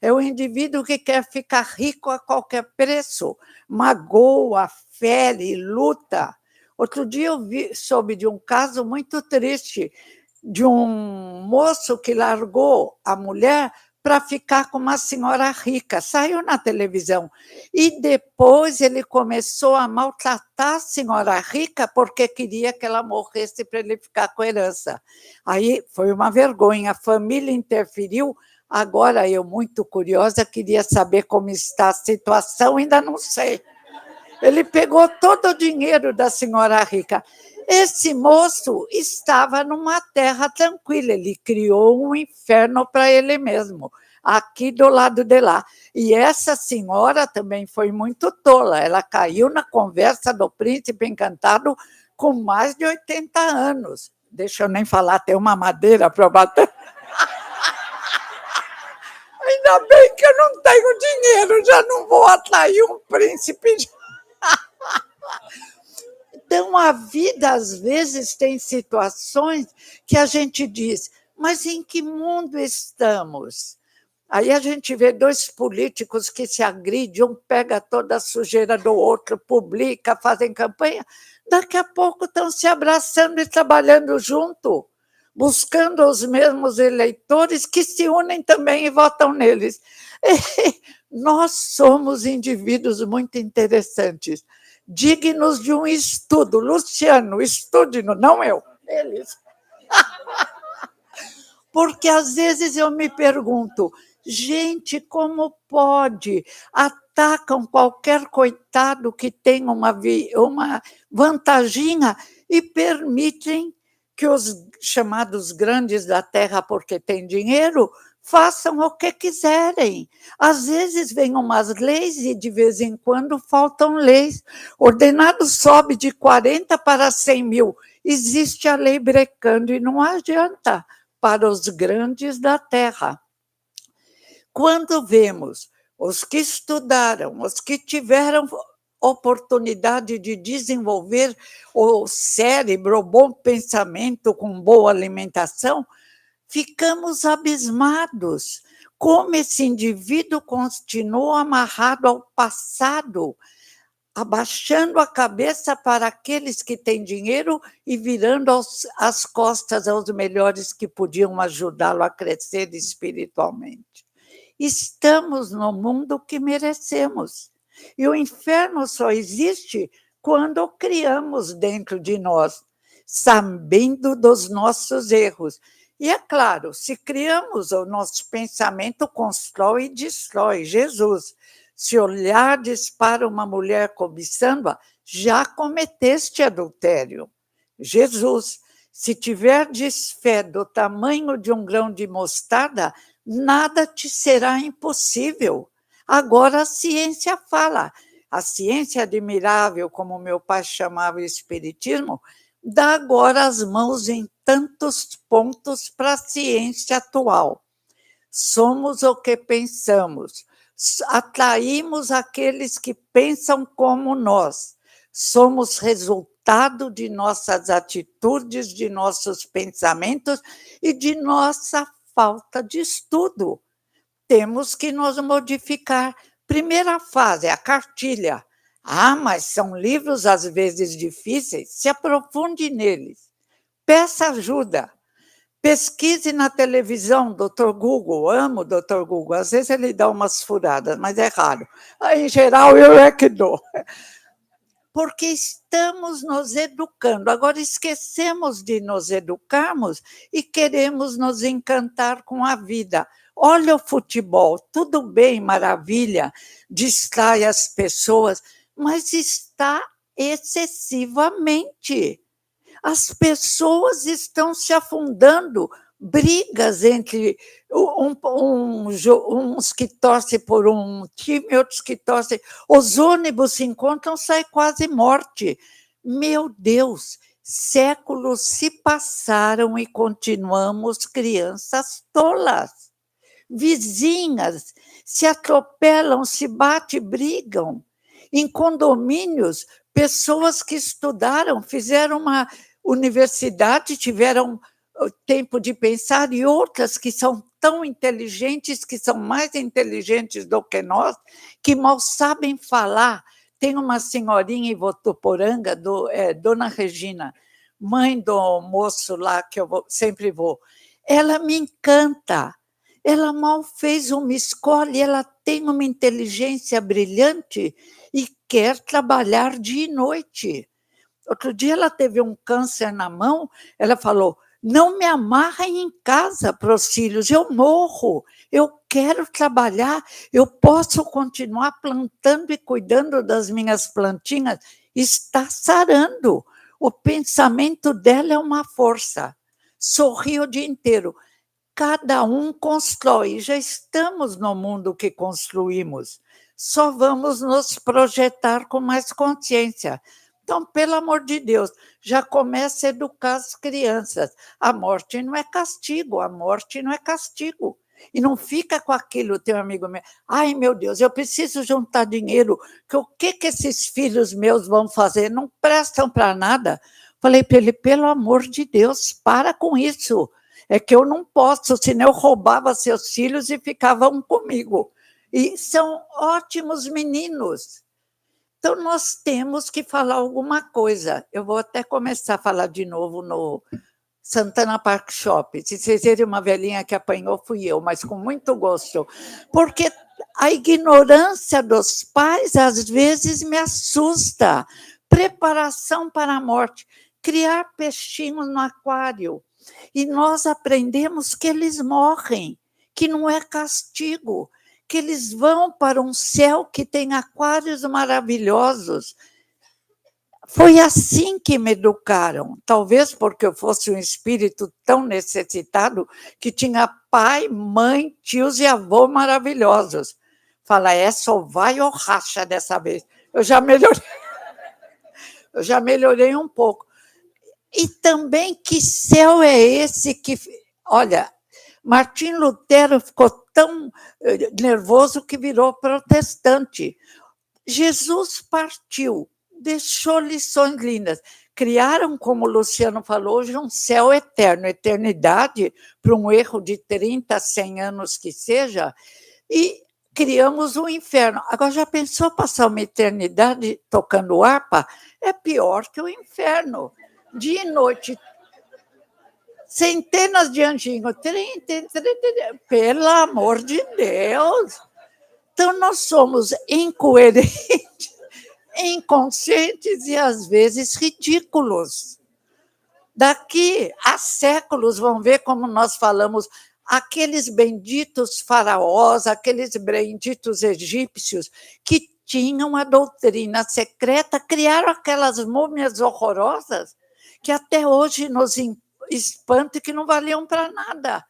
B: É o indivíduo que quer ficar rico a qualquer preço, magoa, fere, luta. Outro dia eu soube de um caso muito triste, de um moço que largou a mulher para ficar com uma senhora rica, saiu na televisão. E depois ele começou a maltratar a senhora rica porque queria que ela morresse para ele ficar com a herança. Aí foi uma vergonha, a família interferiu. Agora eu, muito curiosa, queria saber como está a situação, ainda não sei. Ele pegou todo o dinheiro da senhora rica. Esse moço estava numa terra tranquila, ele criou um inferno para ele mesmo. aqui do lado de lá. E essa senhora também foi muito tola, ela caiu na conversa do príncipe encantado com mais de 80 anos. Deixa eu nem falar, tem uma madeira para bater. Ainda bem que eu não tenho dinheiro, já não vou atrair um príncipe. Então, a vida, às vezes, tem situações que a gente diz, mas em que mundo estamos? Aí a gente vê dois políticos que se agridem, um pega toda a sujeira do outro, publica, fazem campanha, daqui a pouco estão se abraçando e trabalhando junto, buscando os mesmos eleitores que se unem também e votam neles. Nós somos indivíduos muito interessantes, dignos de um estudo. Luciano, estude-no, não eu, eles. Porque às vezes eu me pergunto, gente, como pode? Atacam qualquer coitado que tem uma vantaginha e permitem que os chamados grandes da terra, porque têm dinheiro, façam o que quiserem. Às vezes vêm umas leis e, de vez em quando, faltam leis. Ordenado sobe de 40 para 100 mil. Existe a lei brecando e não adianta para os grandes da terra. Quando vemos os que estudaram, os que tiveram oportunidade de desenvolver o cérebro, o bom pensamento com boa alimentação, ficamos abismados. Como esse indivíduo continua amarrado ao passado, abaixando a cabeça para aqueles que têm dinheiro e virando as costas aos melhores que podiam ajudá-lo a crescer espiritualmente. Estamos no mundo que merecemos. E o inferno só existe quando o criamos dentro de nós, sabendo dos nossos erros. E é claro, se criamos, o nosso pensamento constrói e destrói. Jesus, se olhardes para uma mulher cobiçando-a, já cometeste adultério. Jesus, se tiverdes fé do tamanho de um grão de mostarda, nada te será impossível. Agora a ciência fala. A ciência admirável, como meu pai chamava o espiritismo, dá agora as mãos em tantos pontos para a ciência atual. Somos o que pensamos. Atraímos aqueles que pensam como nós. Somos resultado de nossas atitudes, de nossos pensamentos e de nossa falta de estudo. Temos que nos modificar. Primeira fase, a cartilha. Mas são livros às vezes difíceis, se aprofunde neles. Peça ajuda. Pesquise na televisão, Dr. Google, amo o Dr. Google, às vezes ele dá umas furadas, mas é raro. Em geral, eu é que dou. Porque estamos nos educando, agora esquecemos de nos educarmos e queremos nos encantar com a vida. Olha o futebol, tudo bem, maravilha, distrai as pessoas, mas está excessivamente. As pessoas estão se afundando, brigas entre uns que torcem por um time, outros que torcem. Os ônibus se encontram, sai quase morte. Meu Deus, séculos se passaram e continuamos crianças tolas. Vizinhas se atropelam, se batem, brigam. Em condomínios, pessoas que estudaram, fizeram uma universidade, tiveram tempo de pensar, e outras que são tão inteligentes, que são mais inteligentes do que nós, que mal sabem falar. Tem uma senhorinha em Votuporanga, Dona Regina, mãe do moço lá, que eu sempre vou. Ela me encanta. Ela mal fez uma escola e ela tem uma inteligência brilhante e quer trabalhar dia e noite. Outro dia ela teve um câncer na mão, ela falou, não me amarrem em casa para os filhos, eu morro, eu quero trabalhar, eu posso continuar plantando e cuidando das minhas plantinhas, está sarando. O pensamento dela é uma força, sorri o dia inteiro. Cada um constrói, já estamos no mundo que construímos, só vamos nos projetar com mais consciência. Então, pelo amor de Deus, já começa a educar as crianças. A morte não é castigo, a morte não é castigo. E não fica com aquilo, teu amigo meu. Ai, meu Deus, eu preciso juntar dinheiro, que o que esses filhos meus vão fazer? Não prestam para nada. Falei para ele, pelo amor de Deus, para com isso. É que eu não posso, senão eu roubava seus filhos e ficavam comigo. E são ótimos meninos. Então, nós temos que falar alguma coisa. Eu vou até começar a falar de novo no Santana Park Shop. Se vocês verem uma velhinha que apanhou, fui eu, mas com muito gosto. Porque a ignorância dos pais, às vezes, me assusta. Preparação para a morte. Criar peixinhos no aquário. E nós aprendemos que eles morrem, que não é castigo, que eles vão para um céu que tem aquários maravilhosos. Foi assim que me educaram, talvez porque eu fosse um espírito tão necessitado que tinha pai, mãe, tios e avô maravilhosos. Fala, só vai ou racha dessa vez. Eu já melhorei um pouco. E também, que céu é esse que... Olha, Martim Lutero ficou tão nervoso que virou protestante. Jesus partiu, deixou lições lindas. Criaram, como o Luciano falou hoje, um céu eterno, eternidade, para um erro de 30, 100 anos que seja, e criamos um inferno. Agora, já pensou passar uma eternidade tocando harpa? É pior que o inferno. Dia e noite, centenas de anjinhos, pelo amor de Deus. Então, nós somos incoerentes, inconscientes e, às vezes, ridículos. Daqui a séculos vão ver como nós falamos, aqueles benditos faraós, aqueles benditos egípcios que tinham a doutrina secreta, criaram aquelas múmias horrorosas que até hoje nos espanta e que não valiam para nada,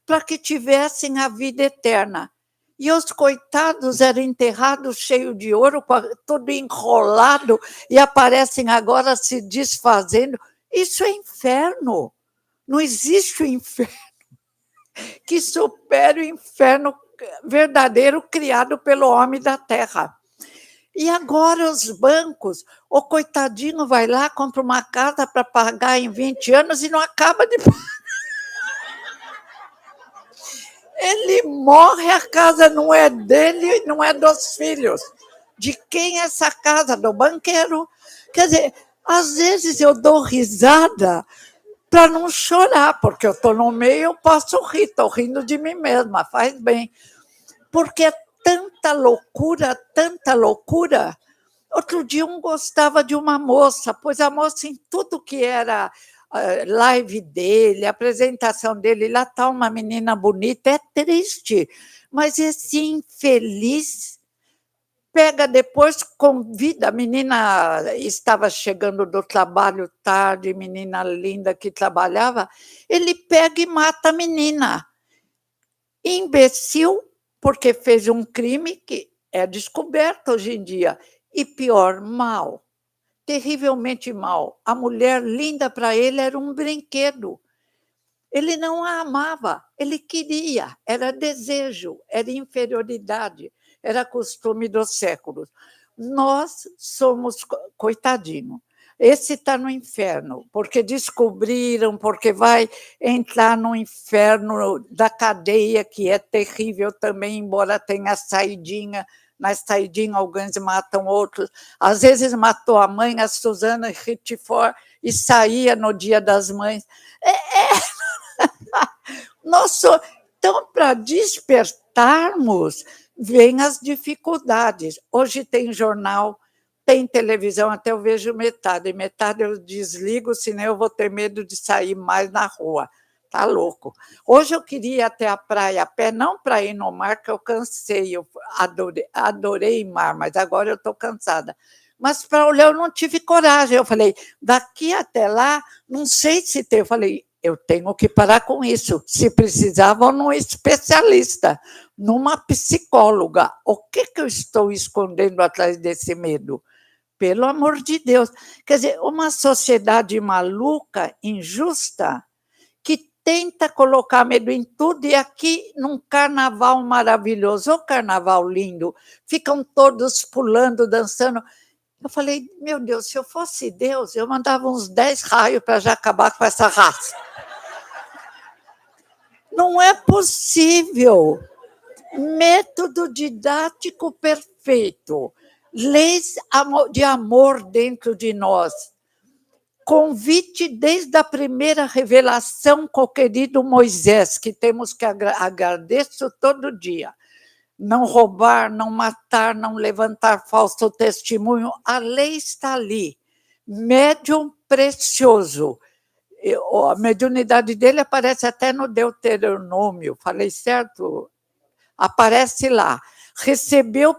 B: para que tivessem a vida eterna. E os coitados eram enterrados cheios de ouro, tudo enrolado, e aparecem agora se desfazendo. Isso é inferno. Não existe o inferno que supere o inferno verdadeiro criado pelo homem da terra. E agora os bancos, o coitadinho vai lá, compra uma casa para pagar em 20 anos e não acaba de pagar. Ele morre, a casa não é dele, não é dos filhos. De quem é essa casa? Do banqueiro. Quer dizer, às vezes eu dou risada para não chorar, porque eu estou no meio, eu posso rir, estou rindo de mim mesma, faz bem. Porque é tanta loucura, tanta loucura. Outro dia um gostava de uma moça, pois a moça em tudo que era live dele, apresentação dele, lá está uma menina bonita, é triste, mas esse infeliz pega depois, convida, a menina estava chegando do trabalho tarde, menina linda que trabalhava, ele pega e mata a menina. Imbecil, porque fez um crime que é descoberto hoje em dia. E pior, mal, terrivelmente mal. A mulher linda para ele era um brinquedo. Ele não a amava, ele queria, era desejo, era inferioridade, era costume dos séculos. Nós somos, coitadinho, esse está no inferno, porque descobriram, porque vai entrar no inferno da cadeia, que é terrível também, embora tenha saidinha. Na saidinha, alguns matam outros. Às vezes matou a mãe, a Susana Richefort, e saía no Dia das Mães. Nossa, então, para despertarmos, vêm as dificuldades. Hoje tem jornal, tem televisão, até eu vejo metade eu desligo, senão eu vou ter medo de sair mais na rua. Tá louco. Hoje eu queria ir até a praia a pé, não para ir no mar, que eu cansei, eu adorei mar, mas agora eu estou cansada. Mas para olhar, eu não tive coragem. Eu falei, daqui até lá, não sei se tem. Eu falei, eu tenho que parar com isso. Se precisar, vou num especialista, numa psicóloga. O que eu estou escondendo atrás desse medo? Pelo amor de Deus. Quer dizer, uma sociedade maluca, injusta, que tenta colocar medo em tudo, e aqui, num carnaval maravilhoso, o carnaval lindo, ficam todos pulando, dançando. Eu falei, meu Deus, se eu fosse Deus, eu mandava uns 10 raios para já acabar com essa raça. Não é possível. Método didático perfeito. Leis de amor dentro de nós. Convite desde a primeira revelação com o querido Moisés, que temos que agradecer todo dia. Não roubar, não matar, não levantar falso testemunho. A lei está ali. Médium precioso. A mediunidade dele aparece até no Deuteronômio. Falei certo? Aparece lá. Recebeu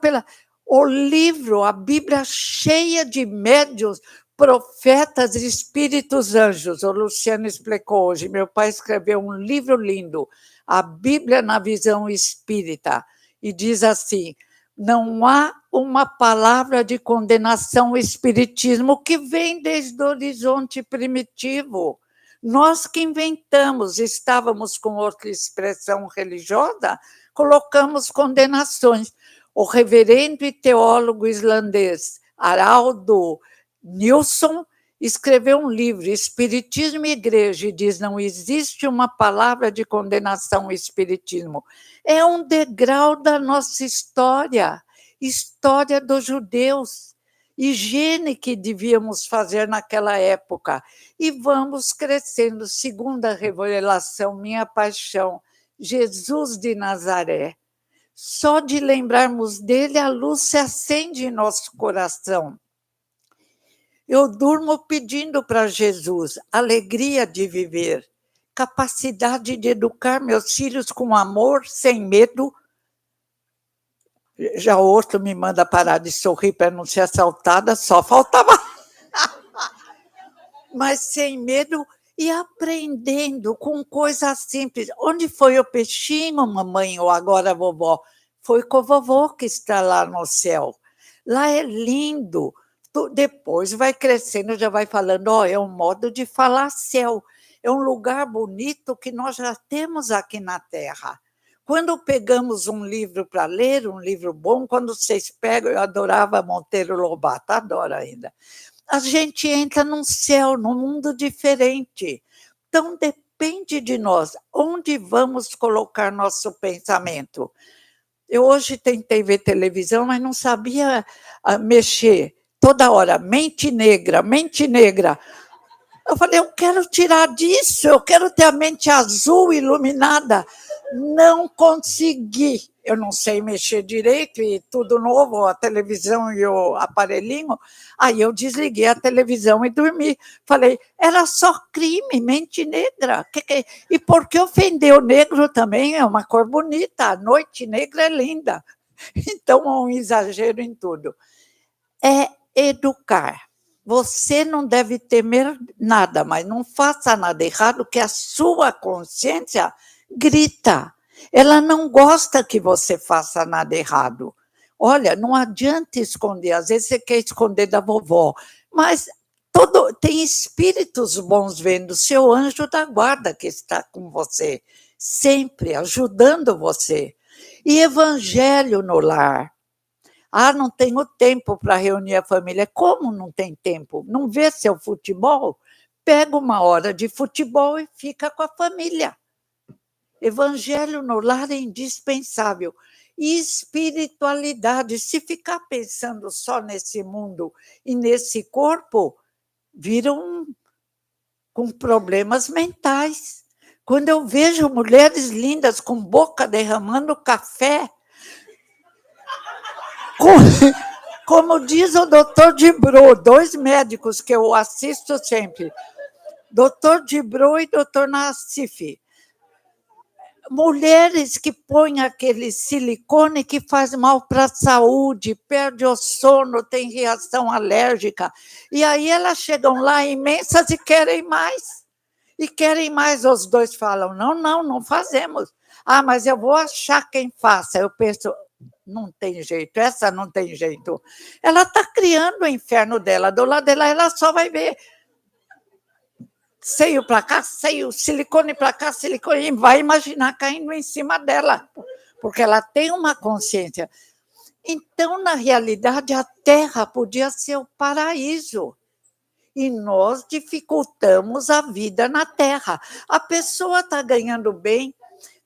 B: o livro, a Bíblia cheia de médiuns, profetas, espíritos, anjos. O Luciano explicou hoje. Meu pai escreveu um livro lindo, A Bíblia na Visão Espírita, e diz assim: não há uma palavra de condenação ao espiritismo que vem desde o horizonte primitivo. Nós que inventamos, estávamos com outra expressão religiosa, colocamos condenações. O reverendo e teólogo islandês Haraldo Nilsson escreveu um livro, Espiritismo e Igreja, e diz: não existe uma palavra de condenação ao espiritismo. É um degrau da nossa história dos judeus, higiene que devíamos fazer naquela época. E vamos crescendo. Segunda revelação, minha paixão, Jesus de Nazaré. Só de lembrarmos dele, a luz se acende em nosso coração. Eu durmo pedindo para Jesus alegria de viver, capacidade de educar meus filhos com amor, sem medo. Já o outro me manda parar de sorrir para não ser assaltada, só faltava. Mas sem medo e aprendendo com coisas simples. Onde foi o peixinho, mamãe, ou agora vovó? Foi com o vovô que está lá no céu. Lá é lindo. Depois vai crescendo, já vai falando, é um modo de falar céu. É um lugar bonito que nós já temos aqui na Terra. Quando pegamos um livro para ler, um livro bom, quando vocês pegam, eu adorava Monteiro Lobato, adoro ainda. A gente entra num céu, num mundo diferente. Então, depende de nós, onde vamos colocar nosso pensamento. Eu hoje tentei ver televisão, mas não sabia mexer. Toda hora, mente negra, mente negra. Eu falei, eu quero tirar disso, eu quero ter a mente azul, iluminada. Não consegui. Eu não sei mexer direito e tudo novo, a televisão e o aparelhinho. Aí eu desliguei a televisão e dormi. Falei, era só crime, mente negra. E por que ofender o negro também? É uma cor bonita, a noite negra é linda. Então, é um exagero em tudo. É educar. Você não deve temer nada, mas não faça nada errado, que a sua consciência grita. Ela não gosta que você faça nada errado. Olha, não adianta esconder. Às vezes você quer esconder da vovó, mas tem espíritos bons vendo, seu anjo da guarda que está com você, sempre ajudando você. E evangelho no lar. Não tenho tempo para reunir a família. Como não tem tempo? Não vê seu futebol? Pega uma hora de futebol e fica com a família. Evangelho no lar é indispensável. E espiritualidade, se ficar pensando só nesse mundo e nesse corpo, viram com problemas mentais. Quando eu vejo mulheres lindas com boca derramando café, como diz o doutor Dibro, 2 médicos que eu assisto sempre, doutor Dibro e doutor Nassif, mulheres que põem aquele silicone que faz mal para a saúde, perde o sono, tem reação alérgica, e aí elas chegam lá imensas e querem mais. e querem mais. Os dois falam, não fazemos. Ah, mas eu vou achar quem faça. Eu penso, não tem jeito, essa não tem jeito. Ela está criando o inferno dela, do lado dela ela só vai ver seio para cá, seio, silicone para cá, silicone, e vai imaginar caindo em cima dela, porque ela tem uma consciência. Então, na realidade, a Terra podia ser o paraíso. E nós dificultamos a vida na Terra. A pessoa está ganhando bem,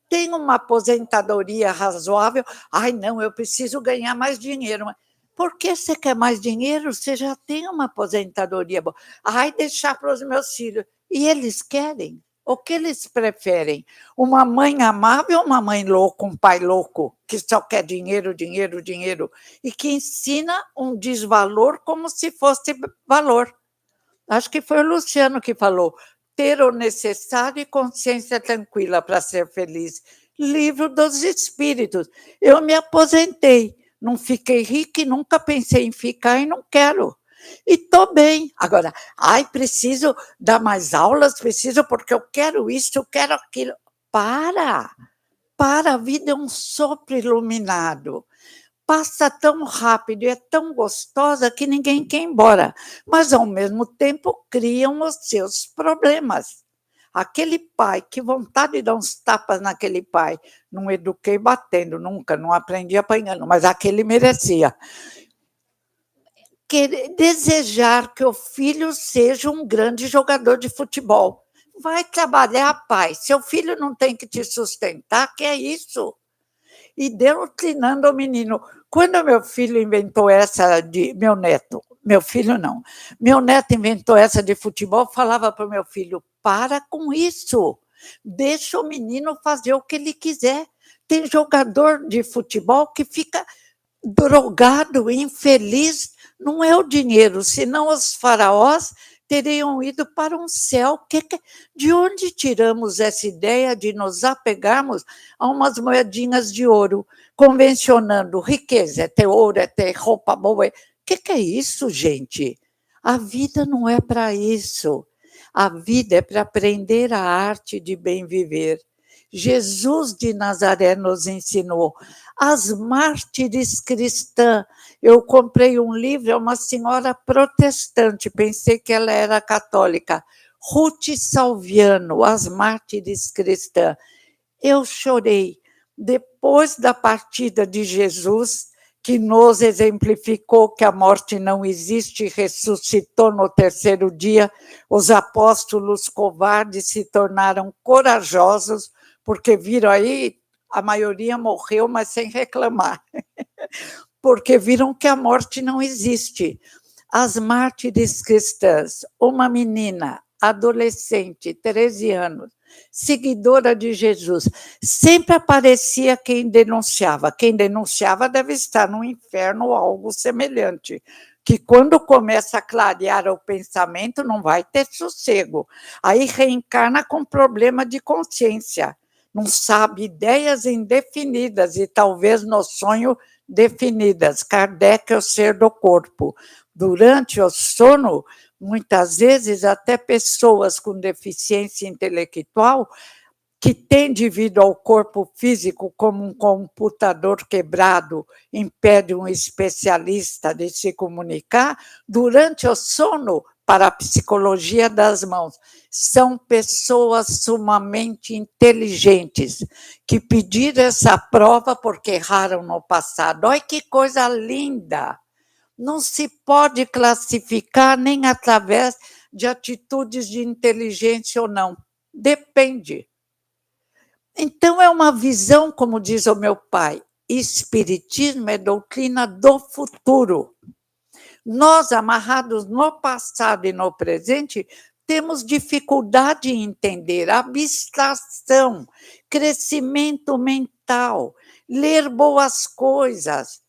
B: tem uma aposentadoria razoável. Ai, não, eu preciso ganhar mais dinheiro. Por que você quer mais dinheiro? Você já tem uma aposentadoria boa. Ai, deixar para os meus filhos. E eles querem? O que eles preferem? Uma mãe amável ou uma mãe louca, um pai louco, que só quer dinheiro, dinheiro, dinheiro, e que ensina um desvalor como se fosse valor? Acho que foi o Luciano que falou, ter o necessário e consciência tranquila para ser feliz. Livro dos Espíritos. Eu me aposentei, não fiquei rica e nunca pensei em ficar e não quero. E estou bem. Agora, preciso dar mais aulas, preciso porque eu quero isso, eu quero aquilo. Para, a vida é um sopro iluminado. Passa tão rápido e é tão gostosa que ninguém quer ir embora, mas, ao mesmo tempo, criam os seus problemas. Aquele pai, que vontade de dar uns tapas naquele pai. Não eduquei batendo, nunca, não aprendi apanhando, mas aquele merecia. Desejar que o filho seja um grande jogador de futebol. Vai trabalhar, pai. Seu filho não tem que te sustentar, que é isso? E doutrinando o menino. Quando meu filho inventou essa de... meu filho não. Meu neto inventou essa de futebol, falava para o meu filho, para com isso. Deixa o menino fazer o que ele quiser. Tem jogador de futebol que fica drogado, infeliz, não é o dinheiro, senão os faraós teriam ido para um céu. De onde tiramos essa ideia de nos apegarmos a umas moedinhas de ouro, convencionando riqueza, é ter ouro, é ter roupa boa? O que é isso, gente? A vida não é para isso. A vida é para aprender a arte de bem viver. Jesus de Nazaré nos ensinou. As mártires cristãs. Eu comprei um livro, é uma senhora protestante, pensei que ela era católica. Ruth Salviano, As Mártires Cristãs. Eu chorei. Depois da partida de Jesus, que nos exemplificou que a morte não existe, ressuscitou no terceiro dia, os apóstolos covardes se tornaram corajosos, porque viram aí, a maioria morreu, mas sem reclamar, porque viram que a morte não existe. As mártires cristãs, uma menina, adolescente, 13 anos, seguidora de Jesus, sempre aparecia quem denunciava. Quem denunciava deve estar no inferno ou algo semelhante, que quando começa a clarear o pensamento não vai ter sossego. Aí reencarna com problema de consciência, não sabe, ideias indefinidas e talvez no sonho definidas. Kardec é o ser do corpo. Durante o sono, muitas vezes até pessoas com deficiência intelectual que têm devido ao corpo físico como um computador quebrado, impede um especialista de se comunicar, durante o sono, para a psicologia das mãos, são pessoas sumamente inteligentes que pediram essa prova porque erraram no passado. Olha que coisa linda! Não se pode classificar nem através de atitudes de inteligência ou não. Depende. Então, é uma visão, como diz o meu pai, espiritismo é doutrina do futuro. Nós, amarrados no passado e no presente, temos dificuldade em entender abstração, crescimento mental, ler boas coisas.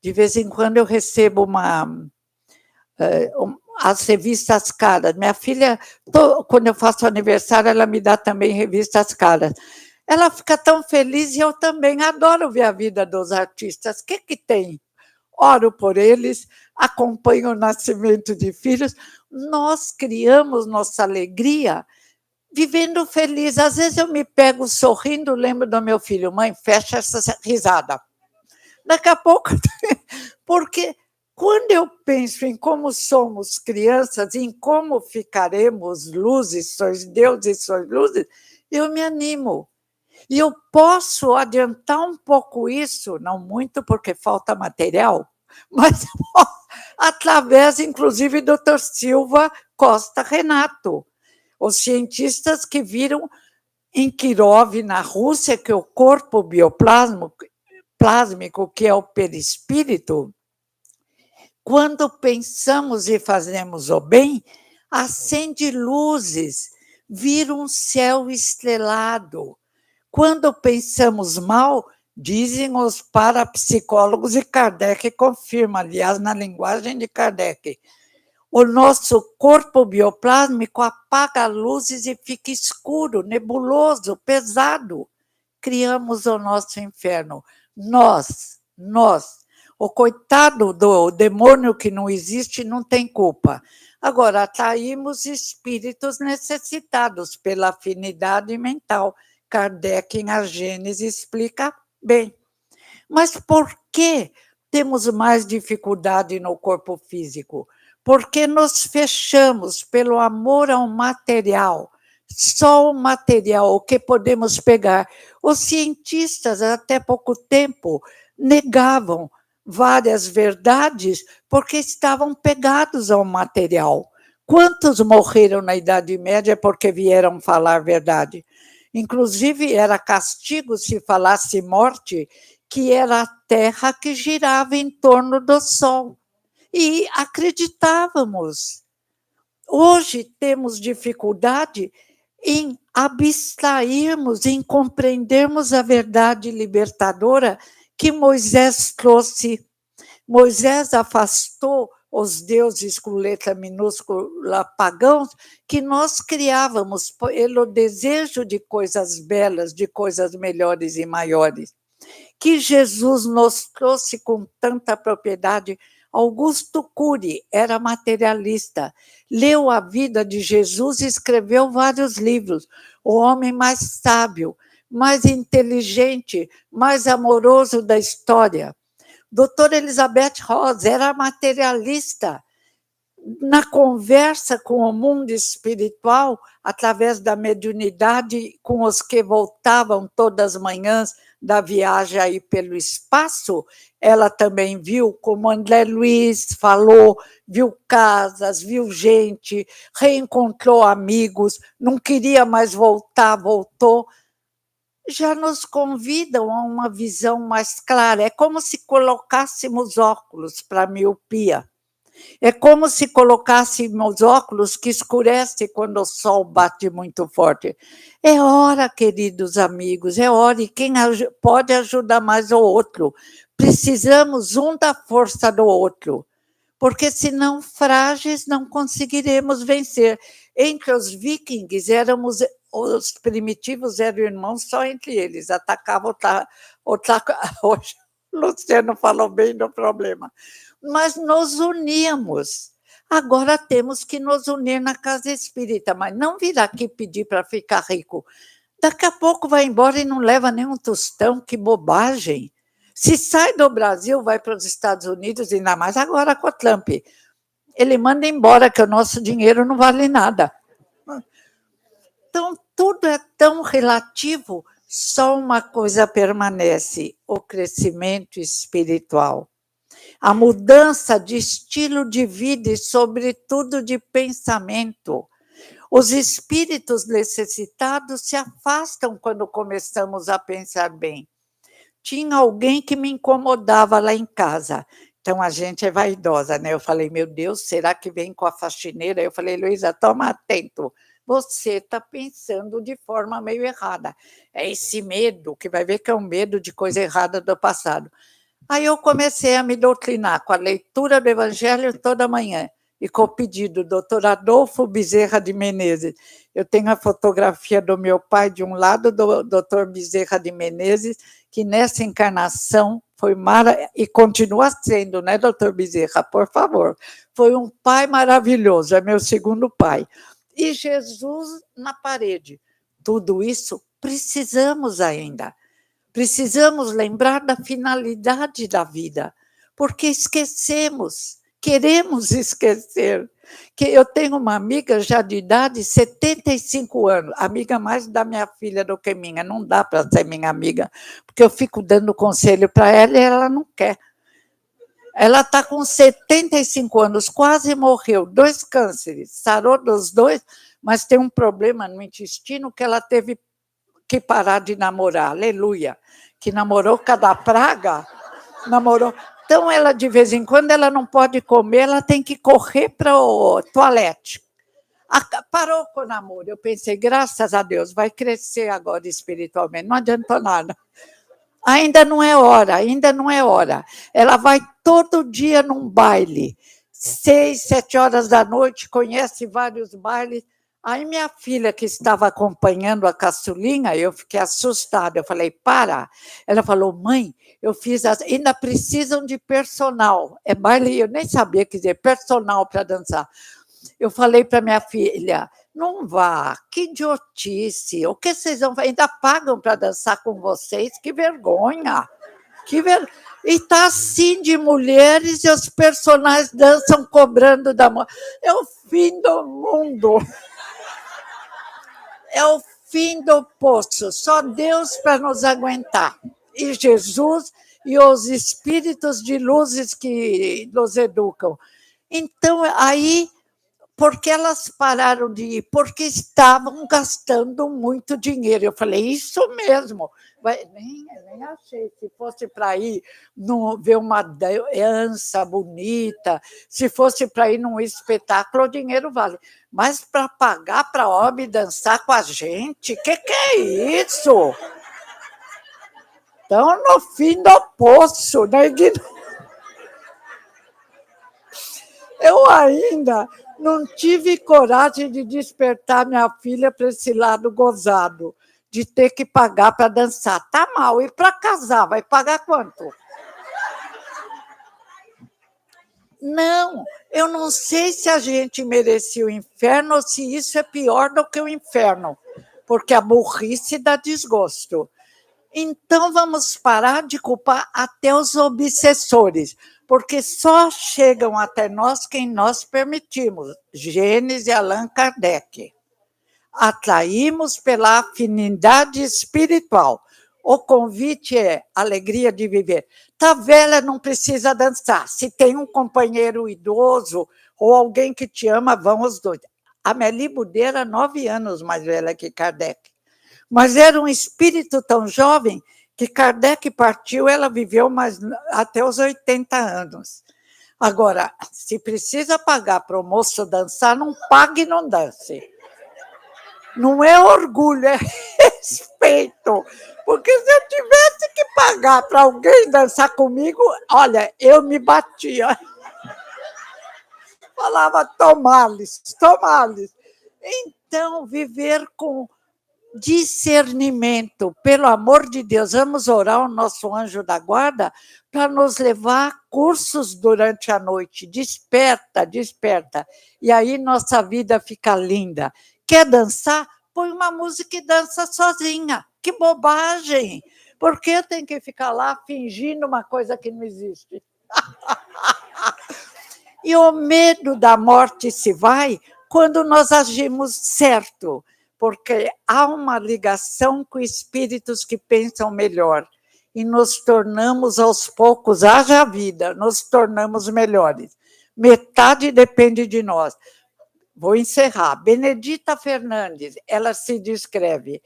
B: De vez em quando eu recebo as revistas caras. Minha filha, quando eu faço aniversário, ela me dá também revistas caras. Ela fica tão feliz e eu também adoro ver a vida dos artistas. O que tem? Oro por eles, acompanho o nascimento de filhos. Nós criamos nossa alegria vivendo feliz. Às vezes eu me pego sorrindo, lembro do meu filho, mãe, fecha essa risada. Daqui a pouco, porque quando eu penso em como somos crianças, em como ficaremos luzes, sois Deus e sois luzes, eu me animo. E eu posso adiantar um pouco isso, não muito porque falta material, mas através, inclusive, do Dr. Silva Costa Renato, os cientistas que viram em Kirov, na Rússia, que o corpo bioplásmico, que é o perispírito, quando pensamos e fazemos o bem, acende luzes, vira um céu estrelado. Quando pensamos mal, dizem os parapsicólogos, e Kardec confirma, aliás, na linguagem de Kardec, o nosso corpo bioplásmico apaga luzes e fica escuro, nebuloso, pesado. Criamos o nosso inferno. Nós. O coitado do demônio que não existe não tem culpa. Agora, atraímos espíritos necessitados pela afinidade mental. Kardec, em A Gênese, explica bem. Mas por que temos mais dificuldade no corpo físico? Porque nos fechamos pelo amor ao material. Só o material, o que podemos pegar. Os cientistas, até pouco tempo, negavam várias verdades porque estavam pegados ao material. Quantos morreram na Idade Média porque vieram falar verdade? Inclusive, era castigo se falasse morte, que era a Terra que girava em torno do Sol. E acreditávamos. Hoje temos dificuldade em abstrairmos, em compreendermos a verdade libertadora que Moisés trouxe. Moisés afastou os deuses com letra minúscula pagãos que nós criávamos pelo desejo de coisas belas, de coisas melhores e maiores. Que Jesus nos trouxe com tanta propriedade. Augusto Cury era materialista, leu a vida de Jesus e escreveu vários livros. O homem mais sábio, mais inteligente, mais amoroso da história. Doutora Elizabeth Ross era materialista. Na conversa com o mundo espiritual, através da mediunidade, com os que voltavam todas as manhãs da viagem aí pelo espaço, ela também viu, como André Luiz falou, viu casas, viu gente, reencontrou amigos, não queria mais voltar, voltou. Já nos convidam a uma visão mais clara. É como se colocássemos óculos para a miopia. É como se colocássemos óculos que escurece quando o sol bate muito forte. É hora, queridos amigos, é hora, e quem pode ajudar mais o outro. Precisamos um da força do outro, porque senão frágeis não conseguiremos vencer. Entre os vikings, os primitivos eram irmãos só entre eles, atacavam hoje o Luciano falou bem do problema. Mas nos uníamos. Agora temos que nos unir na casa espírita, mas não vir aqui pedir para ficar rico. Daqui a pouco vai embora e não leva nenhum tostão, que bobagem. Se sai do Brasil, vai para os Estados Unidos, ainda mais agora com o Trump. Ele manda embora, que o nosso dinheiro não vale nada. Então, tudo é tão relativo, só uma coisa permanece: o crescimento espiritual. A mudança de estilo de vida e, sobretudo, de pensamento. Os espíritos necessitados se afastam quando começamos a pensar bem. Tinha alguém que me incomodava lá em casa. Então, a gente é vaidosa, né? Eu falei, meu Deus, será que vem com a faxineira? Eu falei, Luísa, toma atento. Você está pensando de forma meio errada. É esse medo, que vai ver que é um medo de coisa errada do passado. Aí eu comecei a me doutrinar com a leitura do Evangelho toda manhã e com o pedido do Dr. Adolfo Bezerra de Menezes. Eu tenho a fotografia do meu pai de um lado, do Dr. Bezerra de Menezes, que nessa encarnação foi e continua sendo, né, doutor Bezerra? Por favor. Foi um pai maravilhoso, é meu segundo pai. e Jesus na parede. Tudo isso precisamos ainda. Precisamos lembrar da finalidade da vida, porque esquecemos, queremos esquecer. Que eu tenho uma amiga já de idade, 75 anos, amiga mais da minha filha do que minha, não dá para ser minha amiga, porque eu fico dando conselho para ela e ela não quer. Ela está com 75 anos, quase morreu, 2 cânceres, sarou dos 2, mas tem um problema no intestino que ela teve que parar de namorar, aleluia, que namorou cada praga, namorou. Então, ela, de vez em quando, ela não pode comer, ela tem que correr para o toalete. Parou com o namoro. Eu pensei, graças a Deus, vai crescer agora espiritualmente, não adiantou nada. Ainda não é hora, ainda não é hora. Ela vai todo dia num baile, 6, 7 horas da noite, conhece vários bailes. Aí minha filha, que estava acompanhando a caçulinha, eu fiquei assustada. Eu falei, para. Ela falou, mãe, eu fiz ainda precisam de personal. É baile, eu nem sabia que dizer personal para dançar. Eu falei para minha filha, não vá, que idiotice. O que vocês vão fazer? Ainda pagam para dançar com vocês? Que vergonha. E está assim de mulheres e os personagens dançam cobrando da mão. É o fim do mundo. É o fim do poço, só Deus para nos aguentar. E Jesus e os espíritos de luzes que nos educam. Então, aí, porque elas pararam de ir? Porque estavam gastando muito dinheiro. Eu falei, isso mesmo. Nem achei, se fosse para ir ver uma dança bonita, se fosse para ir num espetáculo, o dinheiro vale. Mas para pagar para homem dançar com a gente, que é isso? Então, no fim do poço, né? Eu ainda não tive coragem de despertar minha filha para esse lado gozado, de ter que pagar para dançar. Tá mal. E para casar, vai pagar quanto? Não, eu não sei se a gente merecia o inferno ou se isso é pior do que o inferno, porque a burrice dá desgosto. Então, vamos parar de culpar até os obsessores, porque só chegam até nós quem nós permitimos. Gênesis e Allan Kardec. Atraímos pela afinidade espiritual. O convite é alegria de viver. Tá velha, não precisa dançar. Se tem um companheiro idoso ou alguém que te ama, vão os dois. A Amélie Boudet era 9 anos mais velha que Kardec. Mas era um espírito tão jovem que Kardec partiu, ela viveu até os 80 anos. Agora, se precisa pagar para o moço dançar, não pague e não dance. Não é orgulho, é respeito. Porque se eu tivesse que pagar para alguém dançar comigo, olha, eu me batia. Falava, tomá-los. Então, viver com discernimento, pelo amor de Deus, vamos orar ao nosso anjo da guarda para nos levar a cursos durante a noite. Desperta. E aí nossa vida fica linda. Quer dançar? Põe uma música e dança sozinha. Que bobagem! Por que tem que ficar lá fingindo uma coisa que não existe? E o medo da morte se vai quando nós agimos certo, porque há uma ligação com espíritos que pensam melhor e nos tornamos aos poucos, haja vida, nos tornamos melhores. Metade depende de nós. Vou encerrar. Benedita Fernandes, ela se descreve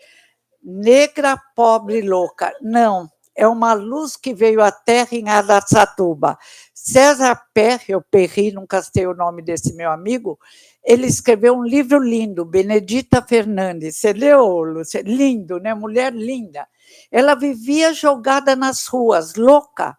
B: negra, pobre, louca. Não, é uma luz que veio à Terra em Araçatuba. César Perry, nunca sei o nome desse meu amigo, ele escreveu um livro lindo, Benedita Fernandes. Você leu, Lúcia? Lindo, né? Mulher linda. Ela vivia jogada nas ruas, louca.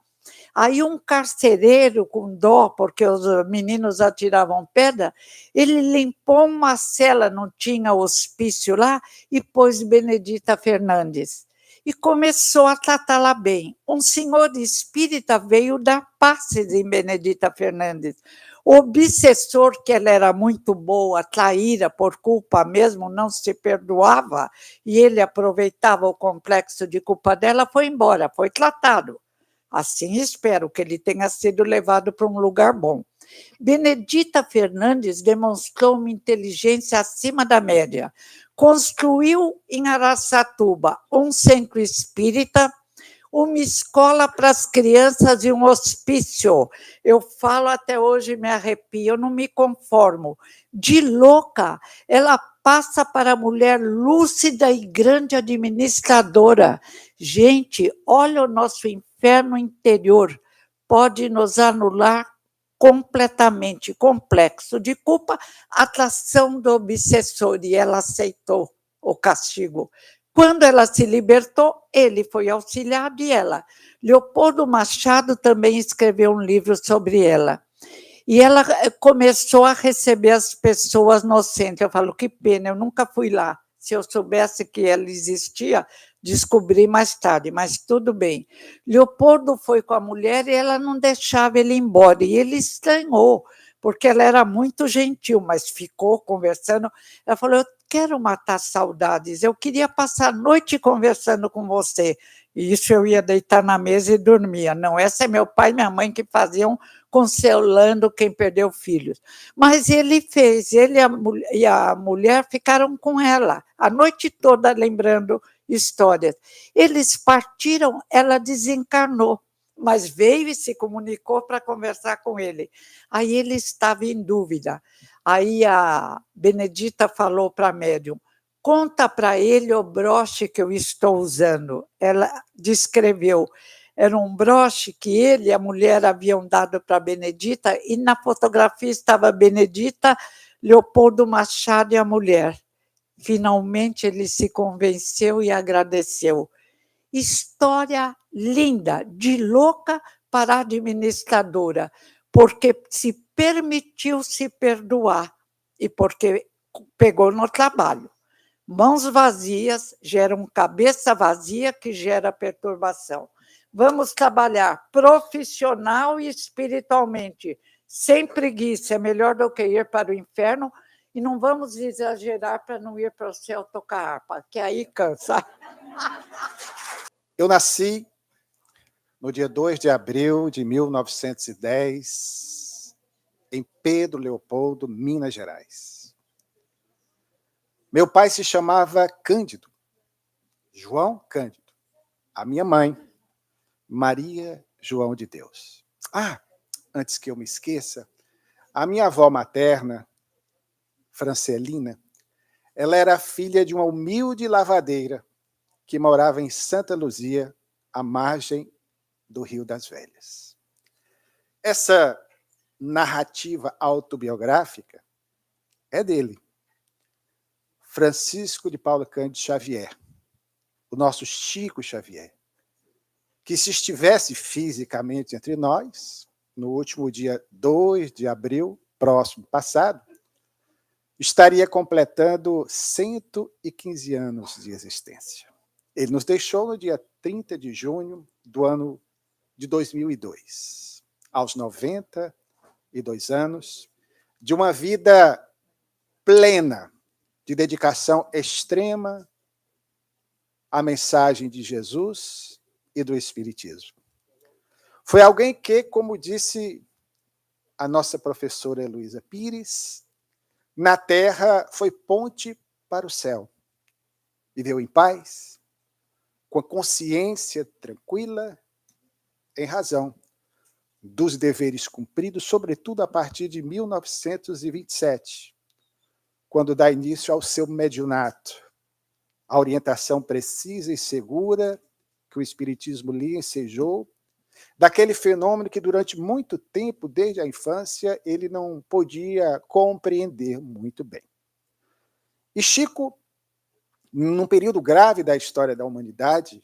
B: Aí um carcereiro, com dó, porque os meninos atiravam pedra, ele limpou uma cela, não tinha hospício lá, e pôs Benedita Fernandes. e começou a tratá-la bem. Um senhor espírita veio dar passes em Benedita Fernandes. O obsessor, que ela era muito boa, traíra por culpa mesmo, não se perdoava, e ele aproveitava o complexo de culpa dela, foi embora, foi tratado. Assim espero que ele tenha sido levado para um lugar bom. Benedita Fernandes demonstrou uma inteligência acima da média. Construiu em Araçatuba um centro espírita, uma escola para as crianças e um hospício. Eu falo até hoje, me arrepio, eu não me conformo. De louca, ela passa para a mulher lúcida e grande administradora. Gente, olha o nosso inferno interior. Pode nos anular completamente complexo de culpa, atração do obsessor, e ela aceitou o castigo. Quando ela se libertou, ele foi auxiliado e ela. Leopoldo Machado também escreveu um livro sobre ela. E ela começou a receber as pessoas no centro. Eu falo, que pena, eu nunca fui lá. Se eu soubesse que ela existia, descobri mais tarde, mas tudo bem. Leopoldo foi com a mulher e ela não deixava ele ir embora. E ele estranhou, porque ela era muito gentil, mas ficou conversando. Ela falou, eu quero matar saudades, eu queria passar a noite conversando com você. E isso eu ia deitar na mesa e dormia. Não, essa é meu pai e minha mãe que faziam consolando quem perdeu filhos. Mas ele fez, ele e a mulher ficaram com ela a noite toda lembrando histórias. Eles partiram, ela desencarnou, mas veio e se comunicou para conversar com ele. Aí ele estava em dúvida. Aí a Benedita falou para a médium, conta para ele o broche que eu estou usando. Ela descreveu. Era um broche que ele e a mulher haviam dado para a Benedita, e na fotografia estava a Benedita, Leopoldo Machado e a mulher. Finalmente ele se convenceu e agradeceu. História linda, de louca para administradora, porque se permitiu se perdoar e porque pegou no trabalho. Mãos vazias geram cabeça vazia, que gera perturbação. Vamos trabalhar profissional e espiritualmente, sem preguiça, é melhor do que ir para o inferno, e não vamos exagerar para não ir para o céu tocar harpa, que aí cansa.
A: Eu nasci no dia 2 de abril de 1910, em Pedro Leopoldo, Minas Gerais. Meu pai se chamava Cândido, João Cândido. A minha mãe, Maria João de Deus. Antes que eu me esqueça, a minha avó materna, Francelina, ela era filha de uma humilde lavadeira que morava em Santa Luzia, à margem do Rio das Velhas. Essa narrativa autobiográfica é dele, Francisco de Paula Cândido Xavier, o nosso Chico Xavier, que se estivesse fisicamente entre nós, no último dia 2 de abril, próximo passado, estaria completando 115 anos de existência. Ele nos deixou no dia 30 de junho do ano de 2002, aos 92 anos, de uma vida plena, de dedicação extrema à mensagem de Jesus e do Espiritismo. Foi alguém que, como disse a nossa professora Heloísa Pires, na terra foi ponte para o céu. Viveu em paz, com a consciência tranquila, em razão dos deveres cumpridos, sobretudo a partir de 1927, quando dá início ao seu mediunato, a orientação precisa e segura que o Espiritismo lhe ensejou, daquele fenômeno que durante muito tempo, desde a infância, ele não podia compreender muito bem. E Chico, num período grave da história da humanidade,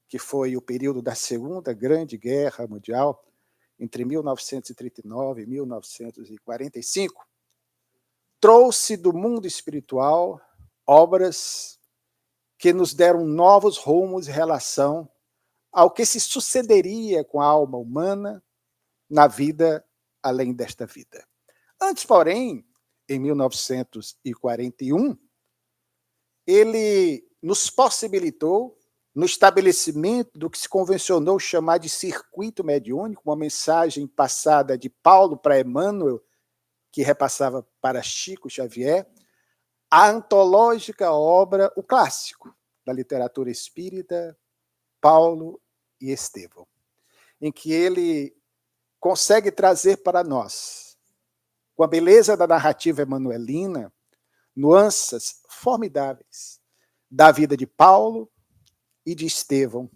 A: que foi o período da Segunda Grande Guerra Mundial, entre 1939 e 1945, trouxe do mundo espiritual obras que nos deram novos rumos em relação ao que se sucederia com a alma humana na vida além desta vida. Antes, porém, em 1941, ele nos possibilitou, no estabelecimento do que se convencionou chamar de circuito mediúnico, uma mensagem passada de Paulo para Emmanuel, que repassava para Chico Xavier, a antológica obra, o clássico da literatura espírita, Paulo e Estevão, em que ele consegue trazer para nós, com a beleza da narrativa emanuelina, nuances formidáveis da vida de Paulo e de Estevão,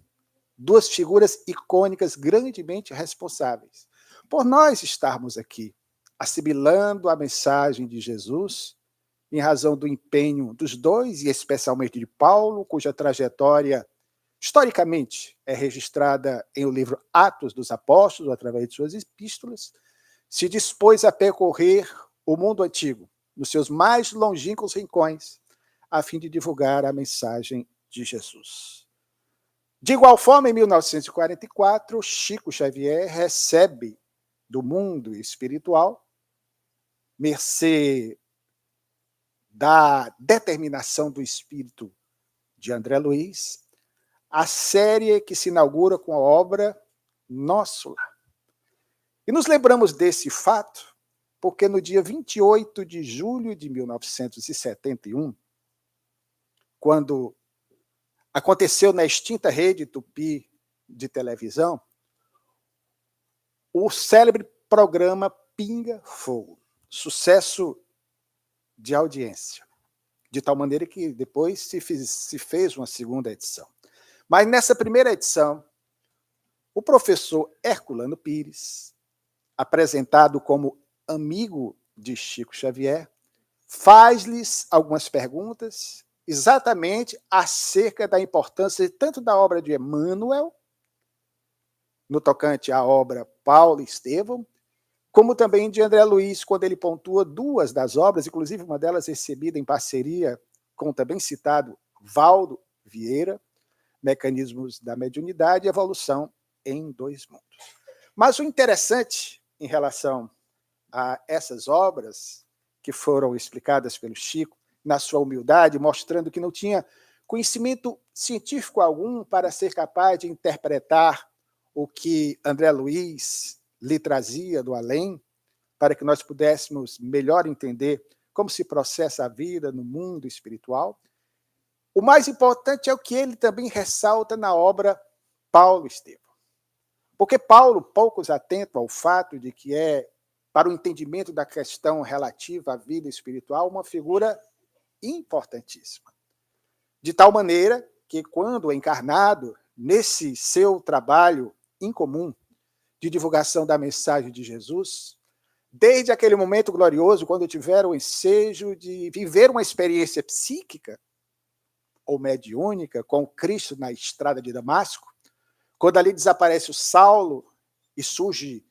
A: duas figuras icônicas grandemente responsáveis por nós estarmos aqui, assimilando a mensagem de Jesus, em razão do empenho dos dois, e especialmente de Paulo, cuja trajetória, historicamente, é registrada em o livro Atos dos Apóstolos, através de suas epístolas, se dispôs a percorrer o mundo antigo, nos seus mais longínquos rincões, a fim de divulgar a mensagem de Jesus. De igual forma, em 1944, Chico Xavier recebe do mundo espiritual, mercê da determinação do espírito de André Luiz, a série que se inaugura com a obra Nosso Lar. E nos lembramos desse fato porque no dia 28 de julho de 1971, quando aconteceu na extinta rede Tupi de televisão, o célebre programa Pinga Fogo, sucesso de audiência, de tal maneira que depois se fez uma segunda edição. Mas nessa primeira edição, o professor Herculano Pires, apresentado como amigo de Chico Xavier, faz-lhes algumas perguntas exatamente acerca da importância tanto da obra de Emmanuel, no tocante à obra Paulo e Estevão, como também de André Luiz, quando ele pontua duas das obras, inclusive uma delas recebida em parceria com o também citado Valdo Vieira, Mecanismos da Mediunidade e Evolução em Dois Mundos. Mas o interessante em relação a essas obras, que foram explicadas pelo Chico, na sua humildade, mostrando que não tinha conhecimento científico algum para ser capaz de interpretar o que André Luiz lhe trazia do além, para que nós pudéssemos melhor entender como se processa a vida no mundo espiritual. O mais importante é o que ele também ressalta na obra Paulo e Estevão. Porque Paulo, poucos atentam ao fato de que é, para o entendimento da questão relativa à vida espiritual, uma figura importantíssima. De tal maneira que, quando encarnado nesse seu trabalho incomum de divulgação da mensagem de Jesus, desde aquele momento glorioso, quando tiveram o ensejo de viver uma experiência psíquica ou mediúnica com Cristo na estrada de Damasco, quando ali desaparece o Saulo e surge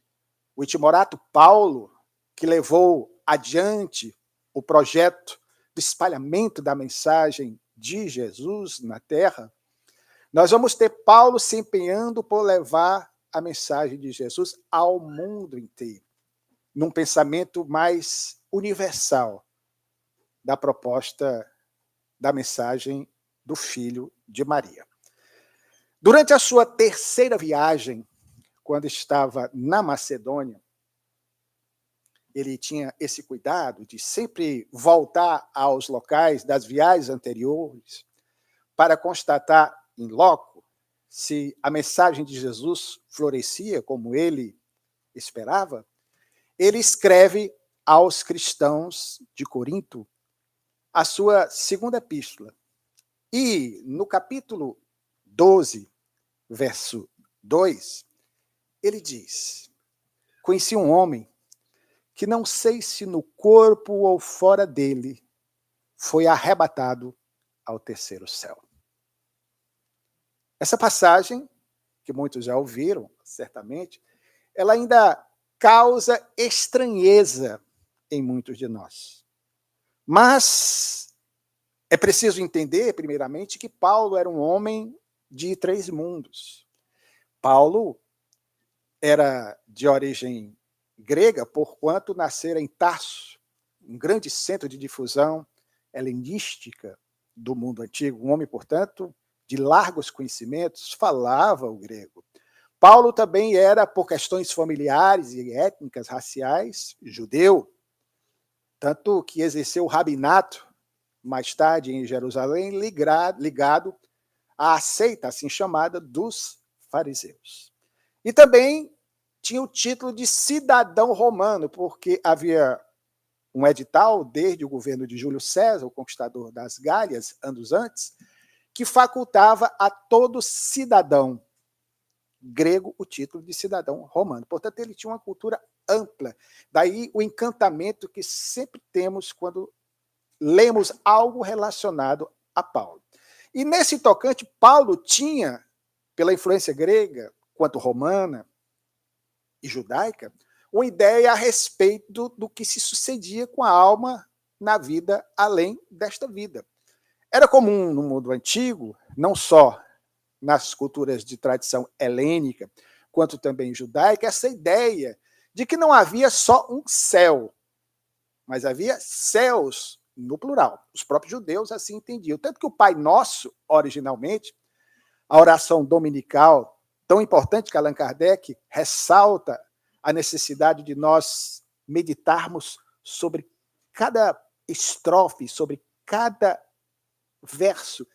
A: o timorato Paulo, que levou adiante o projeto do espalhamento da mensagem de Jesus na Terra, nós vamos ter Paulo se empenhando por levar a mensagem de Jesus ao mundo inteiro, num pensamento mais universal da proposta da mensagem do Filho de Maria. Durante a sua terceira viagem, quando estava na Macedônia, ele tinha esse cuidado de sempre voltar aos locais das viagens anteriores para constatar em loco se a mensagem de Jesus florescia como ele esperava. Ele escreve aos cristãos de Corinto a sua segunda epístola. E no capítulo 12, verso 2, ele diz: conheci um homem que não sei se no corpo ou fora dele foi arrebatado ao terceiro céu. Essa passagem, que muitos já ouviram, certamente, ela ainda causa estranheza em muitos de nós. Mas É preciso entender, primeiramente, que Paulo era um homem de 3 mundos. Paulo era de origem grega, porquanto nascera em Tarso, um grande centro de difusão helenística do mundo antigo. Um homem, portanto, de largos conhecimentos, falava o grego. Paulo também era, por questões familiares e étnicas, raciais, judeu, tanto que exerceu o rabinato, mais tarde em Jerusalém, ligado à seita, assim chamada, dos fariseus. E também tinha o título de cidadão romano, porque havia um edital, desde o governo de Júlio César, o conquistador das Gálias, anos antes, que facultava a todo cidadão grego o título de cidadão romano. Portanto, ele tinha uma cultura ampla. Daí o encantamento que sempre temos quando lemos algo relacionado a Paulo. E nesse tocante, Paulo tinha, pela influência grega, quanto romana e judaica, uma ideia a respeito do que se sucedia com a alma na vida além desta vida. Era comum no mundo antigo, não só nas culturas de tradição helênica, quanto também judaica, essa ideia de que não havia só um céu, mas havia céus no plural. Os próprios judeus assim entendiam. Tanto que o Pai Nosso, originalmente, a oração dominical, tão importante que Allan Kardec ressalta a necessidade de nós meditarmos sobre cada estrofe, sobre cada verso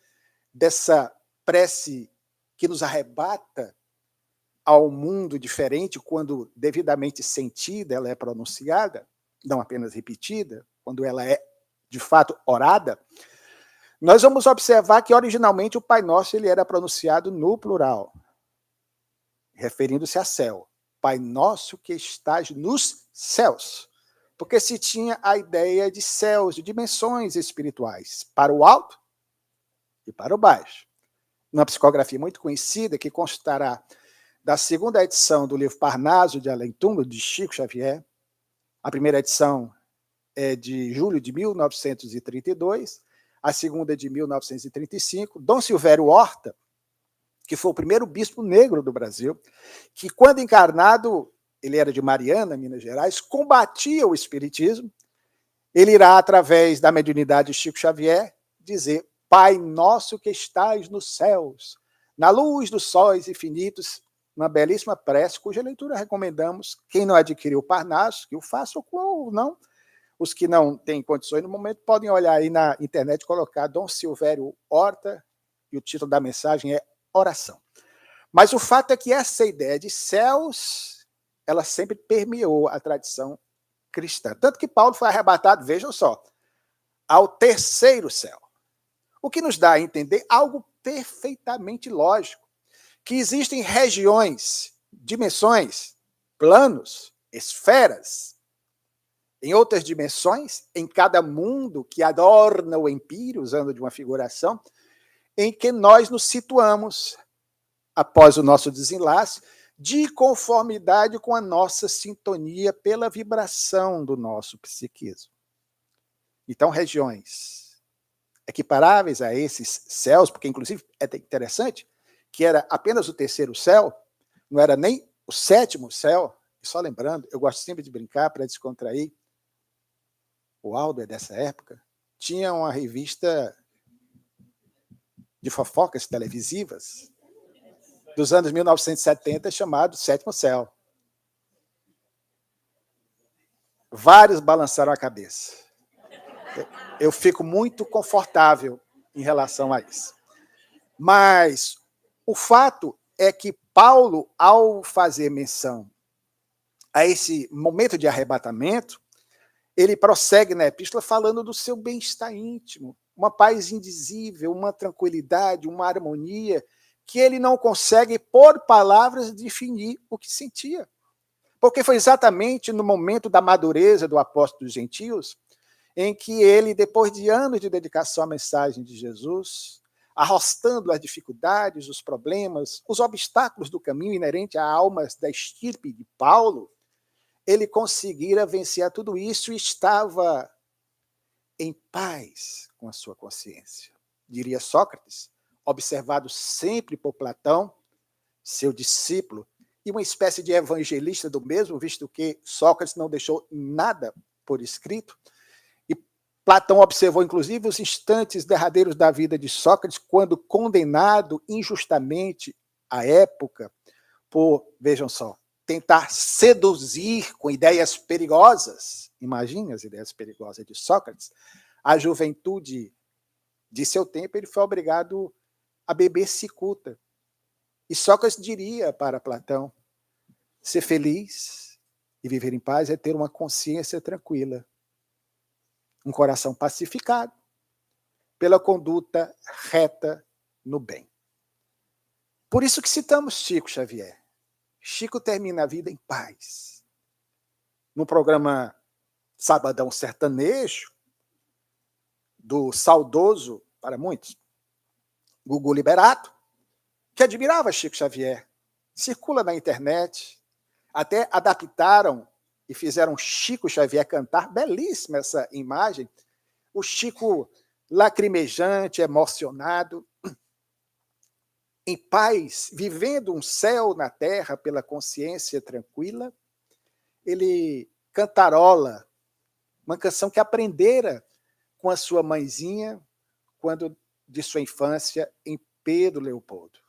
A: dessa prece que nos arrebata ao mundo diferente quando devidamente sentida ela é pronunciada, não apenas repetida, quando ela é de fato orada. Nós vamos observar que originalmente o Pai Nosso ele era pronunciado no plural, referindo-se a céu. Pai Nosso que estás nos céus. Porque se tinha a ideia de céus, de dimensões espirituais, para o alto e para o baixo. Numa psicografia muito conhecida, que constará da segunda edição do livro Parnaso de Além-Túmulo, de Chico Xavier. A primeira edição é de julho de 1932, a segunda é de 1935. Dom Silvério Horta, que foi o primeiro bispo negro do Brasil, que, quando encarnado, ele era de Mariana, Minas Gerais, combatia o espiritismo. Ele irá, através da mediunidade de Chico Xavier, dizer: Pai nosso que estais nos céus, na luz dos sóis infinitos, uma belíssima prece, cuja leitura recomendamos. Quem não adquiriu o Parnaso, que o faça, ou não. Os que não têm condições no momento podem olhar aí na internet, colocar Dom Silvério Horta, e o título da mensagem é Oração. Mas o fato é que essa ideia de céus, ela sempre permeou a tradição cristã. Tanto que Paulo foi arrebatado, vejam só, ao terceiro céu. O que nos dá a entender algo perfeitamente lógico, que existem regiões, dimensões, planos, esferas, em outras dimensões, em cada mundo que adorna o empírio, usando de uma figuração, em que nós nos situamos, após o nosso desenlace, de conformidade com a nossa sintonia pela vibração do nosso psiquismo. Então, regiões equiparáveis a esses céus, porque, inclusive, é interessante que era apenas o terceiro céu, não era nem o sétimo céu. E só lembrando, eu gosto sempre de brincar para descontrair, o Aldo é dessa época, tinha uma revista de fofocas televisivas dos anos 1970 chamado Sétimo Céu. Vários balançaram a cabeça. Eu fico muito confortável em relação a isso. Mas o fato é que Paulo, ao fazer menção a esse momento de arrebatamento, ele prossegue na epístola falando do seu bem-estar íntimo, uma paz indizível, uma tranquilidade, uma harmonia, que ele não consegue, por palavras, definir o que sentia. Porque foi exatamente no momento da madureza do apóstolo dos gentios, em que ele, depois de anos de dedicação à mensagem de Jesus, arrostando as dificuldades, os problemas, os obstáculos do caminho inerente a almas da estirpe de Paulo, ele conseguira vencer tudo isso e estava em paz com a sua consciência. Diria Sócrates, observado sempre por Platão, seu discípulo, e uma espécie de evangelista do mesmo, visto que Sócrates não deixou nada por escrito. E Platão observou, inclusive, os instantes derradeiros da vida de Sócrates, quando condenado injustamente à época por, vejam só, tentar seduzir com ideias perigosas, imagine as ideias perigosas de Sócrates, a juventude de seu tempo, ele foi obrigado a beber cicuta. E Sócrates diria para Platão, ser feliz e viver em paz é ter uma consciência tranquila, um coração pacificado pela conduta reta no bem. Por isso que citamos Chico Xavier. Chico termina a vida em paz. No programa Sabadão Sertanejo, do saudoso, para muitos, Gugu Liberato, que admirava Chico Xavier, circula na internet, até adaptaram e fizeram Chico Xavier cantar, belíssima essa imagem, o Chico lacrimejante, emocionado, em paz, vivendo um céu na terra pela consciência tranquila, ele cantarola uma canção que aprendera com a sua mãezinha, quando de sua infância, em Pedro Leopoldo.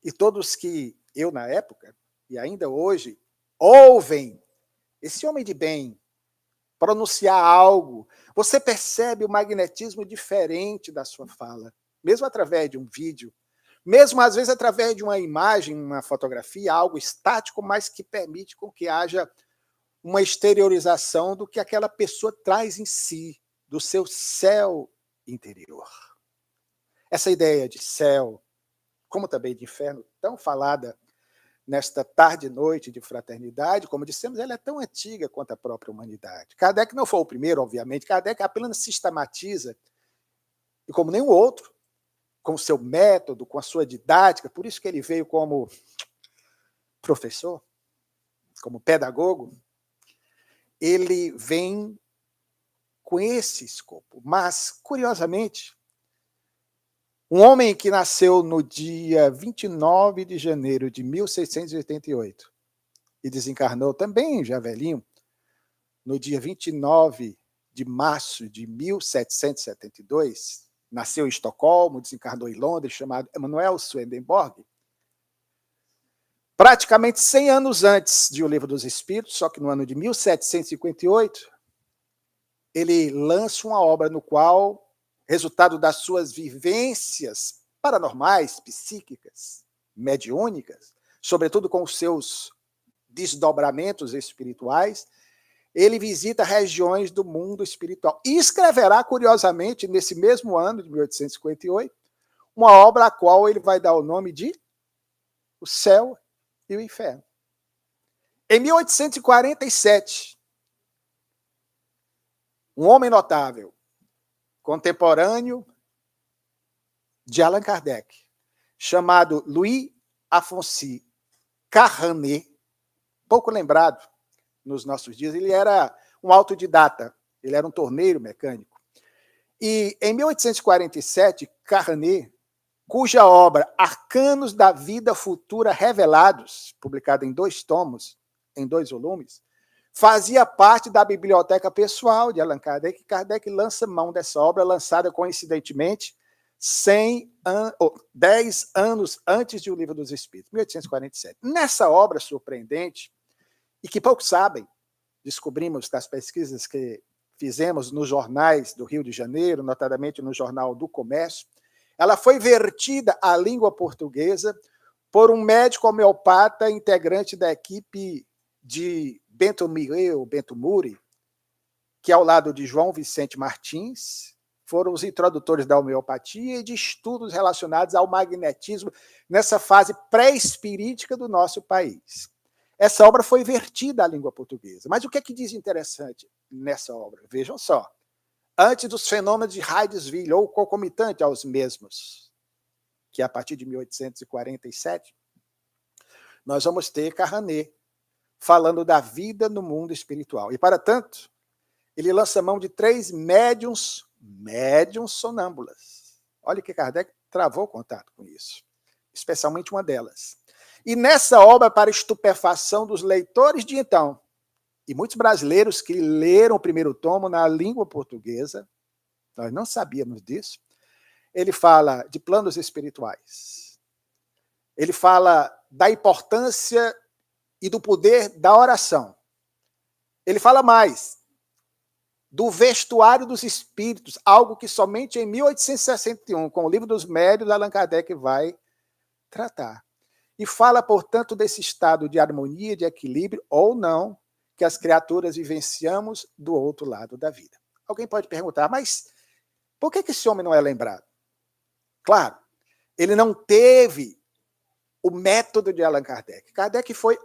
A: E todos que eu, na época, e ainda hoje, ouvem esse homem de bem pronunciar algo, você percebe o magnetismo diferente da sua fala, mesmo através de um vídeo, mesmo às vezes através de uma imagem, uma fotografia, algo estático, mas que permite com que haja uma exteriorização do que aquela pessoa traz em si, do seu céu interior. Essa ideia de céu, como também de inferno, tão falada nesta tarde e noite de fraternidade, como dissemos, ela é tão antiga quanto a própria humanidade. Kardec não foi o primeiro, obviamente, Kardec apenas sistematiza, e como nenhum outro, com o seu método, com a sua didática, por isso que ele veio como professor, como pedagogo, ele vem com esse escopo. Mas, curiosamente, um homem que nasceu no dia 29 de janeiro de 1688 e desencarnou também, já velhinho, no dia 29 de março de 1772, nasceu em Estocolmo, desencarnou em Londres, chamado Emanuel Swedenborg, praticamente 100 anos antes de O Livro dos Espíritos, só que no ano de 1758, ele lança uma obra no qual, resultado das suas vivências paranormais, psíquicas, mediúnicas, sobretudo com os seus desdobramentos espirituais, ele visita regiões do mundo espiritual. E escreverá, curiosamente, nesse mesmo ano de 1858, uma obra a qual ele vai dar o nome de O Céu e o Inferno. Em 1847, um homem notável, contemporâneo de Allan Kardec, chamado Louis Alphonse Carranet, pouco lembrado nos nossos dias, ele era um autodidata, ele era um torneiro mecânico. E em 1847, Carranet, cuja obra Arcanos da Vida Futura Revelados, publicada em 2 tomos, em 2 volumes, fazia parte da biblioteca pessoal de Allan Kardec. Kardec lança mão dessa obra, lançada coincidentemente 10 anos antes de O Livro dos Espíritos, 1847. Nessa obra surpreendente, e que poucos sabem, descobrimos das pesquisas que fizemos nos jornais do Rio de Janeiro, notadamente no Jornal do Comércio, ela foi vertida à língua portuguesa por um médico homeopata integrante da equipe de Bento Muri, que ao lado de João Vicente Martins, foram os introdutores da homeopatia e de estudos relacionados ao magnetismo nessa fase pré-espirítica do nosso país. Essa obra foi vertida à língua portuguesa. Mas o que é que diz interessante nessa obra? Vejam só. Antes dos fenômenos de Hydesville, ou concomitante aos mesmos, que a partir de 1847, nós vamos ter Carranet falando da vida no mundo espiritual. E, para tanto, ele lança mão de 3 médiuns médiums sonâmbulas. Olha que Kardec travou contato com isso, especialmente uma delas. E nessa obra, para estupefação dos leitores de então, e muitos brasileiros que leram o primeiro tomo na língua portuguesa, nós não sabíamos disso, ele fala de planos espirituais. Ele fala da importância e do poder da oração. Ele fala mais do vestuário dos espíritos, algo que somente em 1861, com o Livro dos Médiuns, Allan Kardec vai tratar. E fala, portanto, desse estado de harmonia, de equilíbrio, ou não, que as criaturas vivenciamos do outro lado da vida. Alguém pode perguntar, mas por que esse homem não é lembrado? Claro, ele não teve o método de Allan Kardec. Kardec foi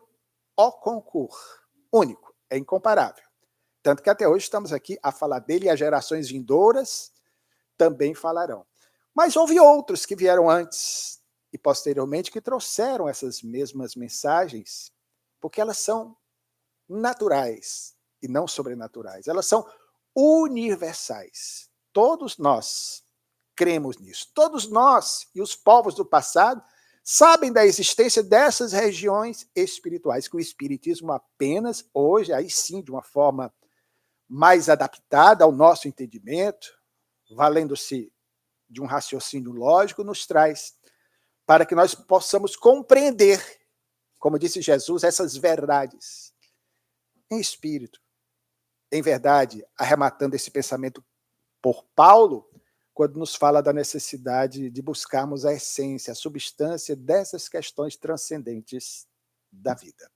A: o concurso, único, é incomparável. Tanto que até hoje estamos aqui a falar dele e as gerações vindouras também falarão. Mas houve outros que vieram antes e posteriormente que trouxeram essas mesmas mensagens, porque elas são naturais e não sobrenaturais. Elas são universais. Todos nós cremos nisso. Todos nós e os povos do passado sabem da existência dessas regiões espirituais, que o espiritismo apenas, hoje, aí sim, de uma forma mais adaptada ao nosso entendimento, valendo-se de um raciocínio lógico, nos traz para que nós possamos compreender, como disse Jesus, essas verdades em espírito. Em verdade, arrematando esse pensamento por Paulo, quando nos fala da necessidade de buscarmos a essência, a substância dessas questões transcendentes da vida.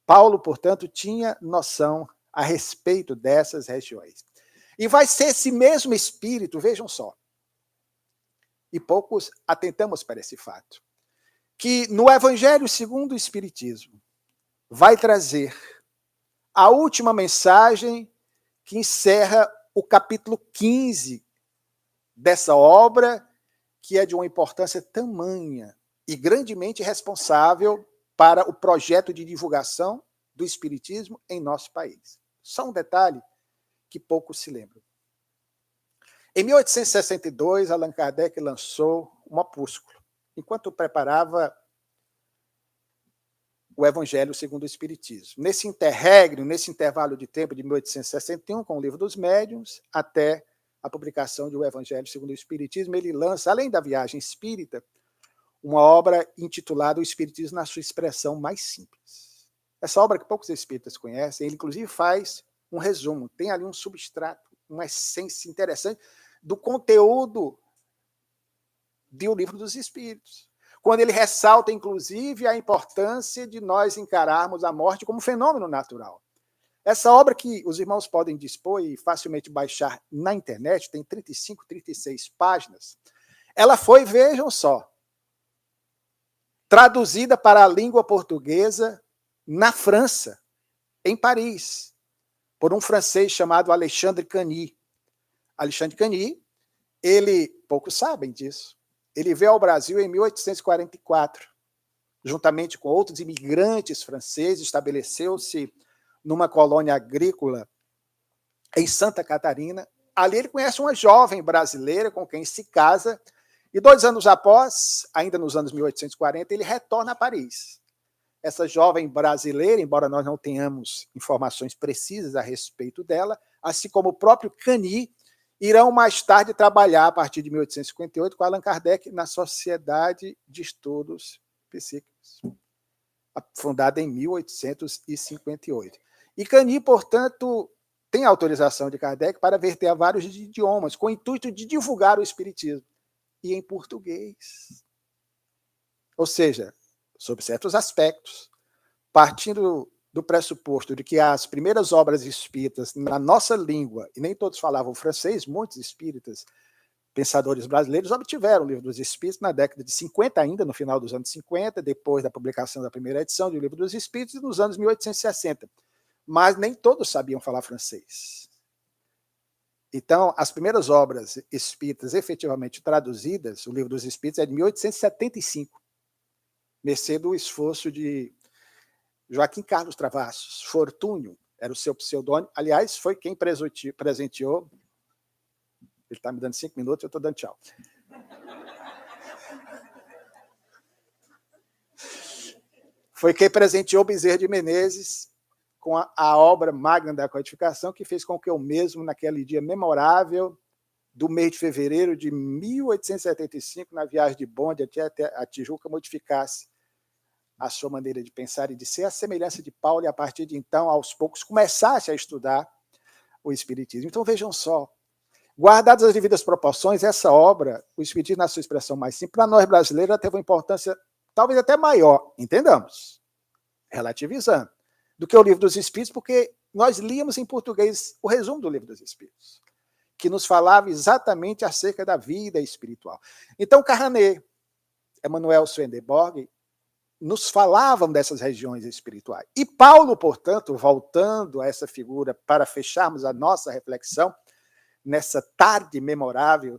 A: Paulo, portanto, tinha noção a respeito dessas regiões. E vai ser esse mesmo espírito, vejam só, e poucos atentamos para esse fato, que no Evangelho segundo o Espiritismo vai trazer a última mensagem que encerra o capítulo 15 dessa obra, que é de uma importância tamanha e grandemente responsável para o projeto de divulgação do Espiritismo em nosso país. Só um detalhe que poucos se lembram. Em 1862, Allan Kardec lançou um opúsculo, enquanto preparava o Evangelho segundo o Espiritismo. Nesse interregno, nesse intervalo de tempo de 1861, com o Livro dos Médiuns, até a publicação de O Evangelho segundo o Espiritismo, ele lança, além da viagem espírita, uma obra intitulada O Espiritismo na sua expressão mais simples. Essa obra que poucos espíritas conhecem, ele inclusive faz um resumo, tem ali um substrato, uma essência interessante do conteúdo do Livro dos Espíritos. Quando ele ressalta, inclusive, a importância de nós encararmos a morte como fenômeno natural. Essa obra que os irmãos podem dispor e facilmente baixar na internet, tem 35, 36 páginas, ela foi, vejam só, traduzida para a língua portuguesa na França, em Paris, por um francês chamado Alexandre Cany. Alexandre Cany, ele, poucos sabem disso, ele veio ao Brasil em 1844, juntamente com outros imigrantes franceses, estabeleceu-se numa colônia agrícola em Santa Catarina. Ali ele conhece uma jovem brasileira com quem se casa, e 2 anos após, ainda nos anos 1840, ele retorna a Paris. Essa jovem brasileira, embora nós não tenhamos informações precisas a respeito dela, assim como o próprio Cany, irão mais tarde trabalhar, a partir de 1858, com Allan Kardec na Sociedade de Estudos Psíquicos, fundada em 1858. E Cany, portanto, tem autorização de Kardec para verter a vários idiomas, com o intuito de divulgar o espiritismo, e em português. Ou seja, sob certos aspectos, partindo do pressuposto de que as primeiras obras espíritas na nossa língua, e nem todos falavam francês, muitos espíritas, pensadores brasileiros, obtiveram o Livro dos Espíritos na década de 50 ainda, no final dos anos 50, depois da publicação da primeira edição do Livro dos Espíritos, e nos anos 1860. Mas nem todos sabiam falar francês. Então, as primeiras obras espíritas efetivamente traduzidas, o Livro dos Espíritos é de 1875, mercê do esforço de Joaquim Carlos Travassos. Fortúnio era o seu pseudônimo. Aliás, foi quem presenteou Ele está me dando 5 minutos, eu estou dando tchau. Foi quem presenteou Bezerra de Menezes com a obra magna da codificação, que fez com que eu mesmo, naquele dia memorável do mês de fevereiro de 1875, na viagem de bonde até a Tijuca, modificasse a sua maneira de pensar e de ser, a semelhança de Paulo, e a partir de então, aos poucos, começasse a estudar o Espiritismo. Então, vejam só, guardadas as devidas proporções, essa obra, o Espiritismo, na sua expressão mais simples, para nós brasileiros, ela teve uma importância talvez até maior, entendamos, relativizando, do que o Livro dos Espíritos, porque nós líamos em português o resumo do Livro dos Espíritos, que nos falava exatamente acerca da vida espiritual. Então, Carranet, Emanuel Swedenborg, nos falavam dessas regiões espirituais. E Paulo, portanto, voltando a essa figura para fecharmos a nossa reflexão, nessa tarde memorável,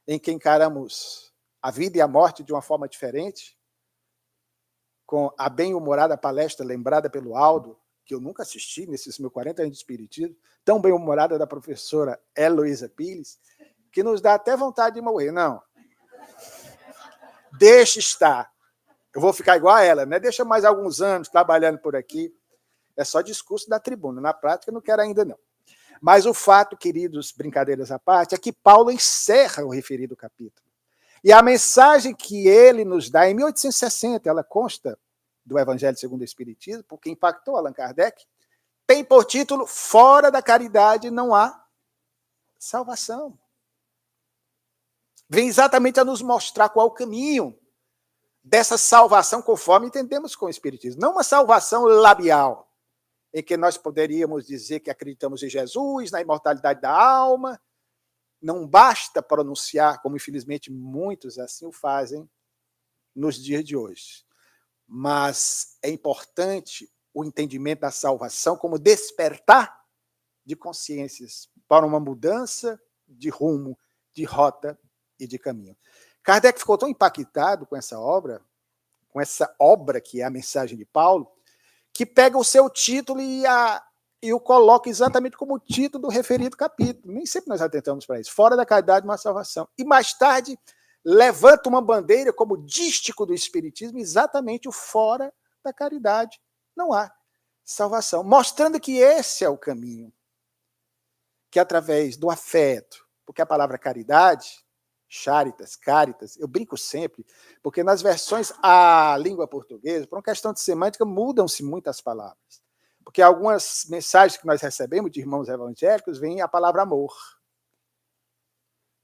A: em que encaramos a vida e a morte de uma forma diferente, com a bem-humorada palestra lembrada pelo Aldo, que eu nunca assisti nesses meus 40 anos de espiritismo, tão bem-humorada da professora Heloísa Pires, que nos dá até vontade de morrer. Não. Deixa estar. Eu vou ficar igual a ela, né? Deixa mais alguns anos trabalhando por aqui. É só discurso da tribuna. Na prática, não quero ainda, não. Mas o fato, queridos, brincadeiras à parte, é que Paulo encerra o referido capítulo. E a mensagem que ele nos dá, em 1860, ela consta do Evangelho segundo o Espiritismo, porque impactou Allan Kardec, tem por título: Fora da caridade não há salvação. Vem exatamente a nos mostrar qual é o caminho dessa salvação conforme entendemos com o Espiritismo. Não uma salvação labial, em que nós poderíamos dizer que acreditamos em Jesus, na imortalidade da alma. Não basta pronunciar, como infelizmente muitos assim o fazem nos dias de hoje. Mas é importante o entendimento da salvação como despertar de consciências para uma mudança de rumo, de rota e de caminho. Kardec ficou tão impactado com essa obra que é a mensagem de Paulo, que pega o seu título e o coloca exatamente como o título do referido capítulo. Nem sempre nós atentamos para isso. Fora da caridade, uma salvação. E mais tarde, levanta uma bandeira como dístico do Espiritismo, exatamente o fora da caridade. Não há salvação. Mostrando que esse é o caminho. Que através do afeto, porque a palavra caridade, charitas, caritas, eu brinco sempre, porque nas versões à língua portuguesa, por uma questão de semântica, mudam-se muitas palavras. Porque algumas mensagens que nós recebemos de irmãos evangélicos vem a palavra amor.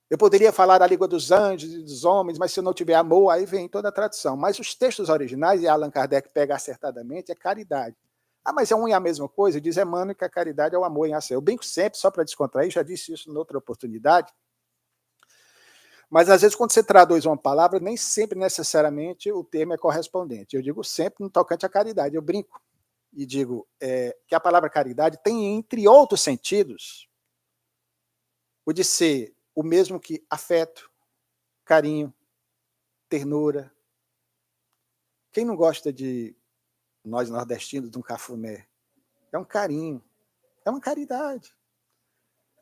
A: Eu poderia falar da língua dos anjos e dos homens, mas se eu não tiver amor, aí vem toda a tradução. Mas os textos originais, e Allan Kardec pega acertadamente, é caridade. Ah, mas é um e a mesma coisa? Diz Emmanuel que a caridade é o amor em ação. Eu brinco sempre, só para descontrair, já disse isso em outra oportunidade. Mas, às vezes, quando você traduz uma palavra, nem sempre, necessariamente, o termo é correspondente. Eu digo sempre no tocante à caridade. Eu brinco e digo que a palavra caridade tem, entre outros sentidos, o de ser o mesmo que afeto, carinho, ternura. Quem não gosta de, nós nordestinos, de um cafuné? É um carinho, é uma caridade.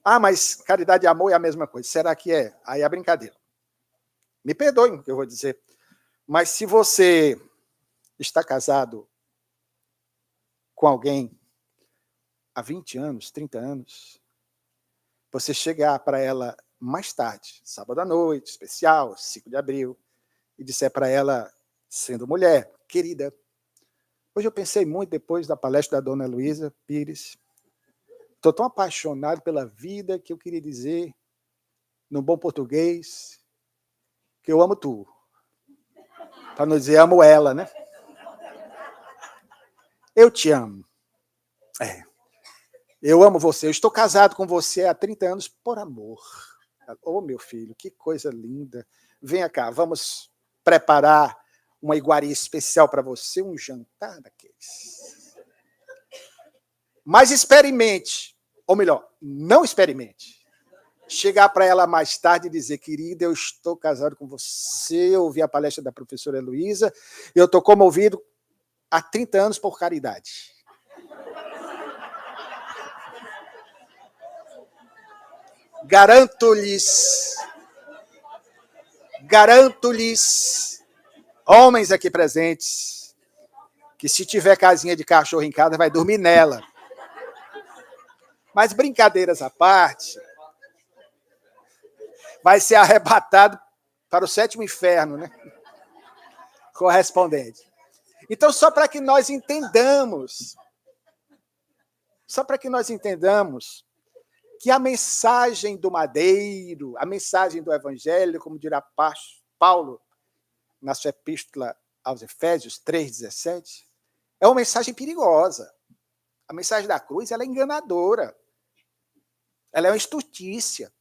A: Ah, mas caridade e amor é a mesma coisa. Será que é? Aí é brincadeira. Me perdoem o que eu vou dizer, mas se você está casado com alguém há 20 anos, 30 anos, você chegar para ela mais tarde, sábado à noite, especial, 5 de abril, e disser para ela, sendo mulher, querida, hoje eu pensei muito depois da palestra da dona Heloísa Pires, estou tão apaixonado pela vida que eu queria dizer, no bom português, que eu amo tu. Para não dizer amo ela, né? Eu te amo. Eu amo você. Eu estou casado com você há 30 anos por amor. Oh, meu filho, que coisa linda. Venha cá, vamos preparar uma iguaria especial para você, um jantar daqueles. Mas experimente, ou melhor, não experimente. Chegar para ela mais tarde e dizer, querida, eu estou casado com você, eu ouvi a palestra da professora Heloísa, eu estou comovido há 30 anos por caridade. Garanto-lhes, homens aqui presentes, que se tiver casinha de cachorro em casa, vai dormir nela. Mas brincadeiras à parte, vai ser arrebatado para o sétimo inferno, né? Correspondente. Então, só para que nós entendamos que a mensagem do madeiro, a mensagem do evangelho, como dirá Paulo na sua epístola aos Efésios 3,17, é uma mensagem perigosa. A mensagem da cruz, ela é enganadora. Ela é uma estultícia.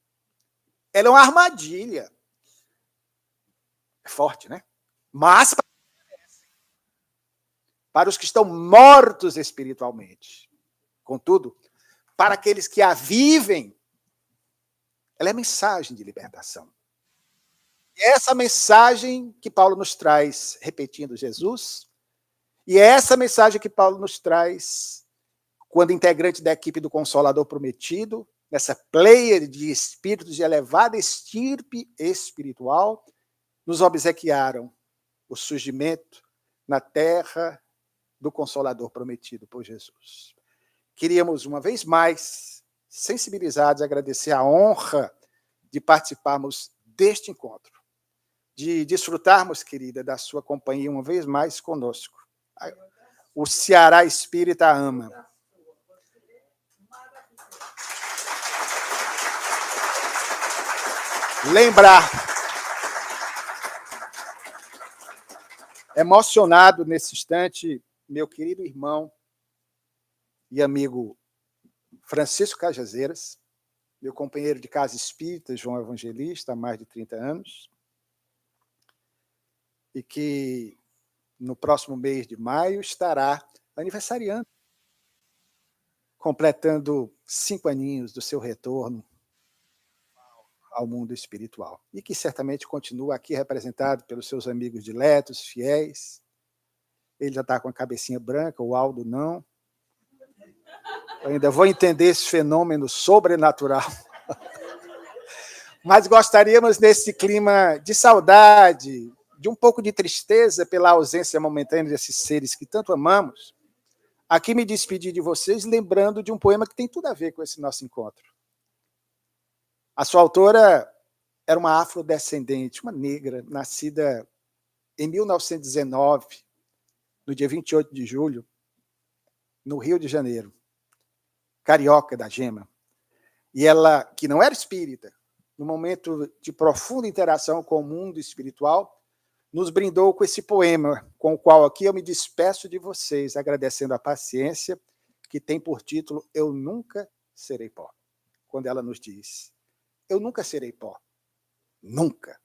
A: Ela é uma armadilha. É forte, né? Mas para os que estão mortos espiritualmente. Contudo, para aqueles que a vivem, ela é mensagem de libertação. E é essa mensagem que Paulo nos traz, repetindo Jesus, e é essa mensagem que Paulo nos traz quando integrante da equipe do Consolador Prometido, nessa pleiade de espíritos de elevada estirpe espiritual, nos obsequiaram o surgimento na terra do Consolador Prometido por Jesus. Queríamos, uma vez mais, sensibilizados, agradecer a honra de participarmos deste encontro, de desfrutarmos, querida, da sua companhia uma vez mais conosco. O Ceará Espírita ama. Lembrar, emocionado nesse instante, meu querido irmão e amigo Francisco Cajazeiras, meu companheiro de casa espírita, João Evangelista, há mais de 30 anos, e que no próximo mês de maio estará aniversariando, completando 5 aninhos do seu retorno ao mundo espiritual. E que certamente continua aqui representado pelos seus amigos diletos, fiéis. Ele já está com a cabecinha branca, o Aldo não. Eu ainda vou entender esse fenômeno sobrenatural. Mas gostaríamos, nesse clima de saudade, de um pouco de tristeza pela ausência momentânea desses seres que tanto amamos, aqui me despedir de vocês lembrando de um poema que tem tudo a ver com esse nosso encontro. A sua autora era uma afrodescendente, uma negra, nascida em 1919, no dia 28 de julho, no Rio de Janeiro, carioca da gema. E ela, que não era espírita, no momento de profunda interação com o mundo espiritual, nos brindou com esse poema, com o qual aqui eu me despeço de vocês, agradecendo a paciência, que tem por título Eu Nunca Serei Pó. Quando ela nos diz, eu nunca serei pó, nunca,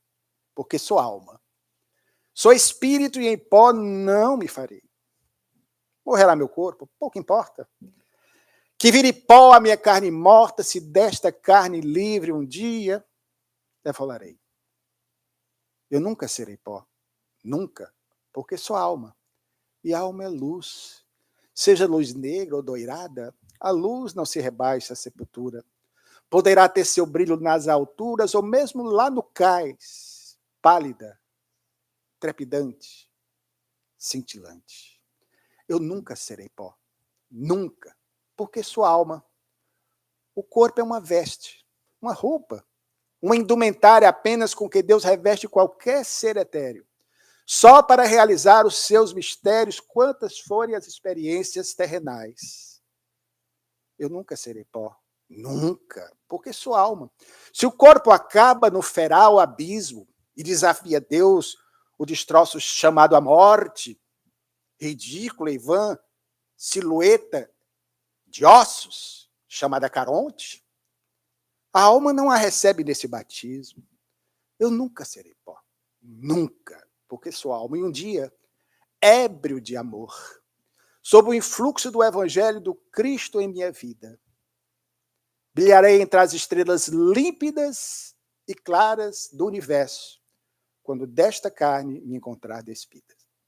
A: porque sou alma. Sou espírito e em pó não me farei. Morrerá meu corpo, pouco importa. Que vire pó a minha carne morta, se desta carne livre um dia eu falarei. Eu nunca serei pó, nunca, porque sou alma. E a alma é luz. Seja luz negra ou doirada, a luz não se rebaixa à sepultura. Poderá ter seu brilho nas alturas ou mesmo lá no cais, pálida, trepidante, cintilante. Eu nunca serei pó, nunca, porque sou alma. O corpo é uma veste, uma roupa, uma indumentária apenas com que Deus reveste qualquer ser etéreo, só para realizar os seus mistérios, quantas forem as experiências terrenais. Eu nunca serei pó, nunca, porque sou alma. Se o corpo acaba no feral abismo e desafia Deus, o destroço chamado a morte, ridícula e vã, silhueta de ossos, chamada Caronte, a alma não a recebe nesse batismo. Eu nunca serei pó, nunca, porque sou alma. E um dia, ébrio de amor, sob o influxo do evangelho do Cristo em minha vida, brilharei entre as estrelas límpidas e claras do universo, quando desta carne me encontrar despida.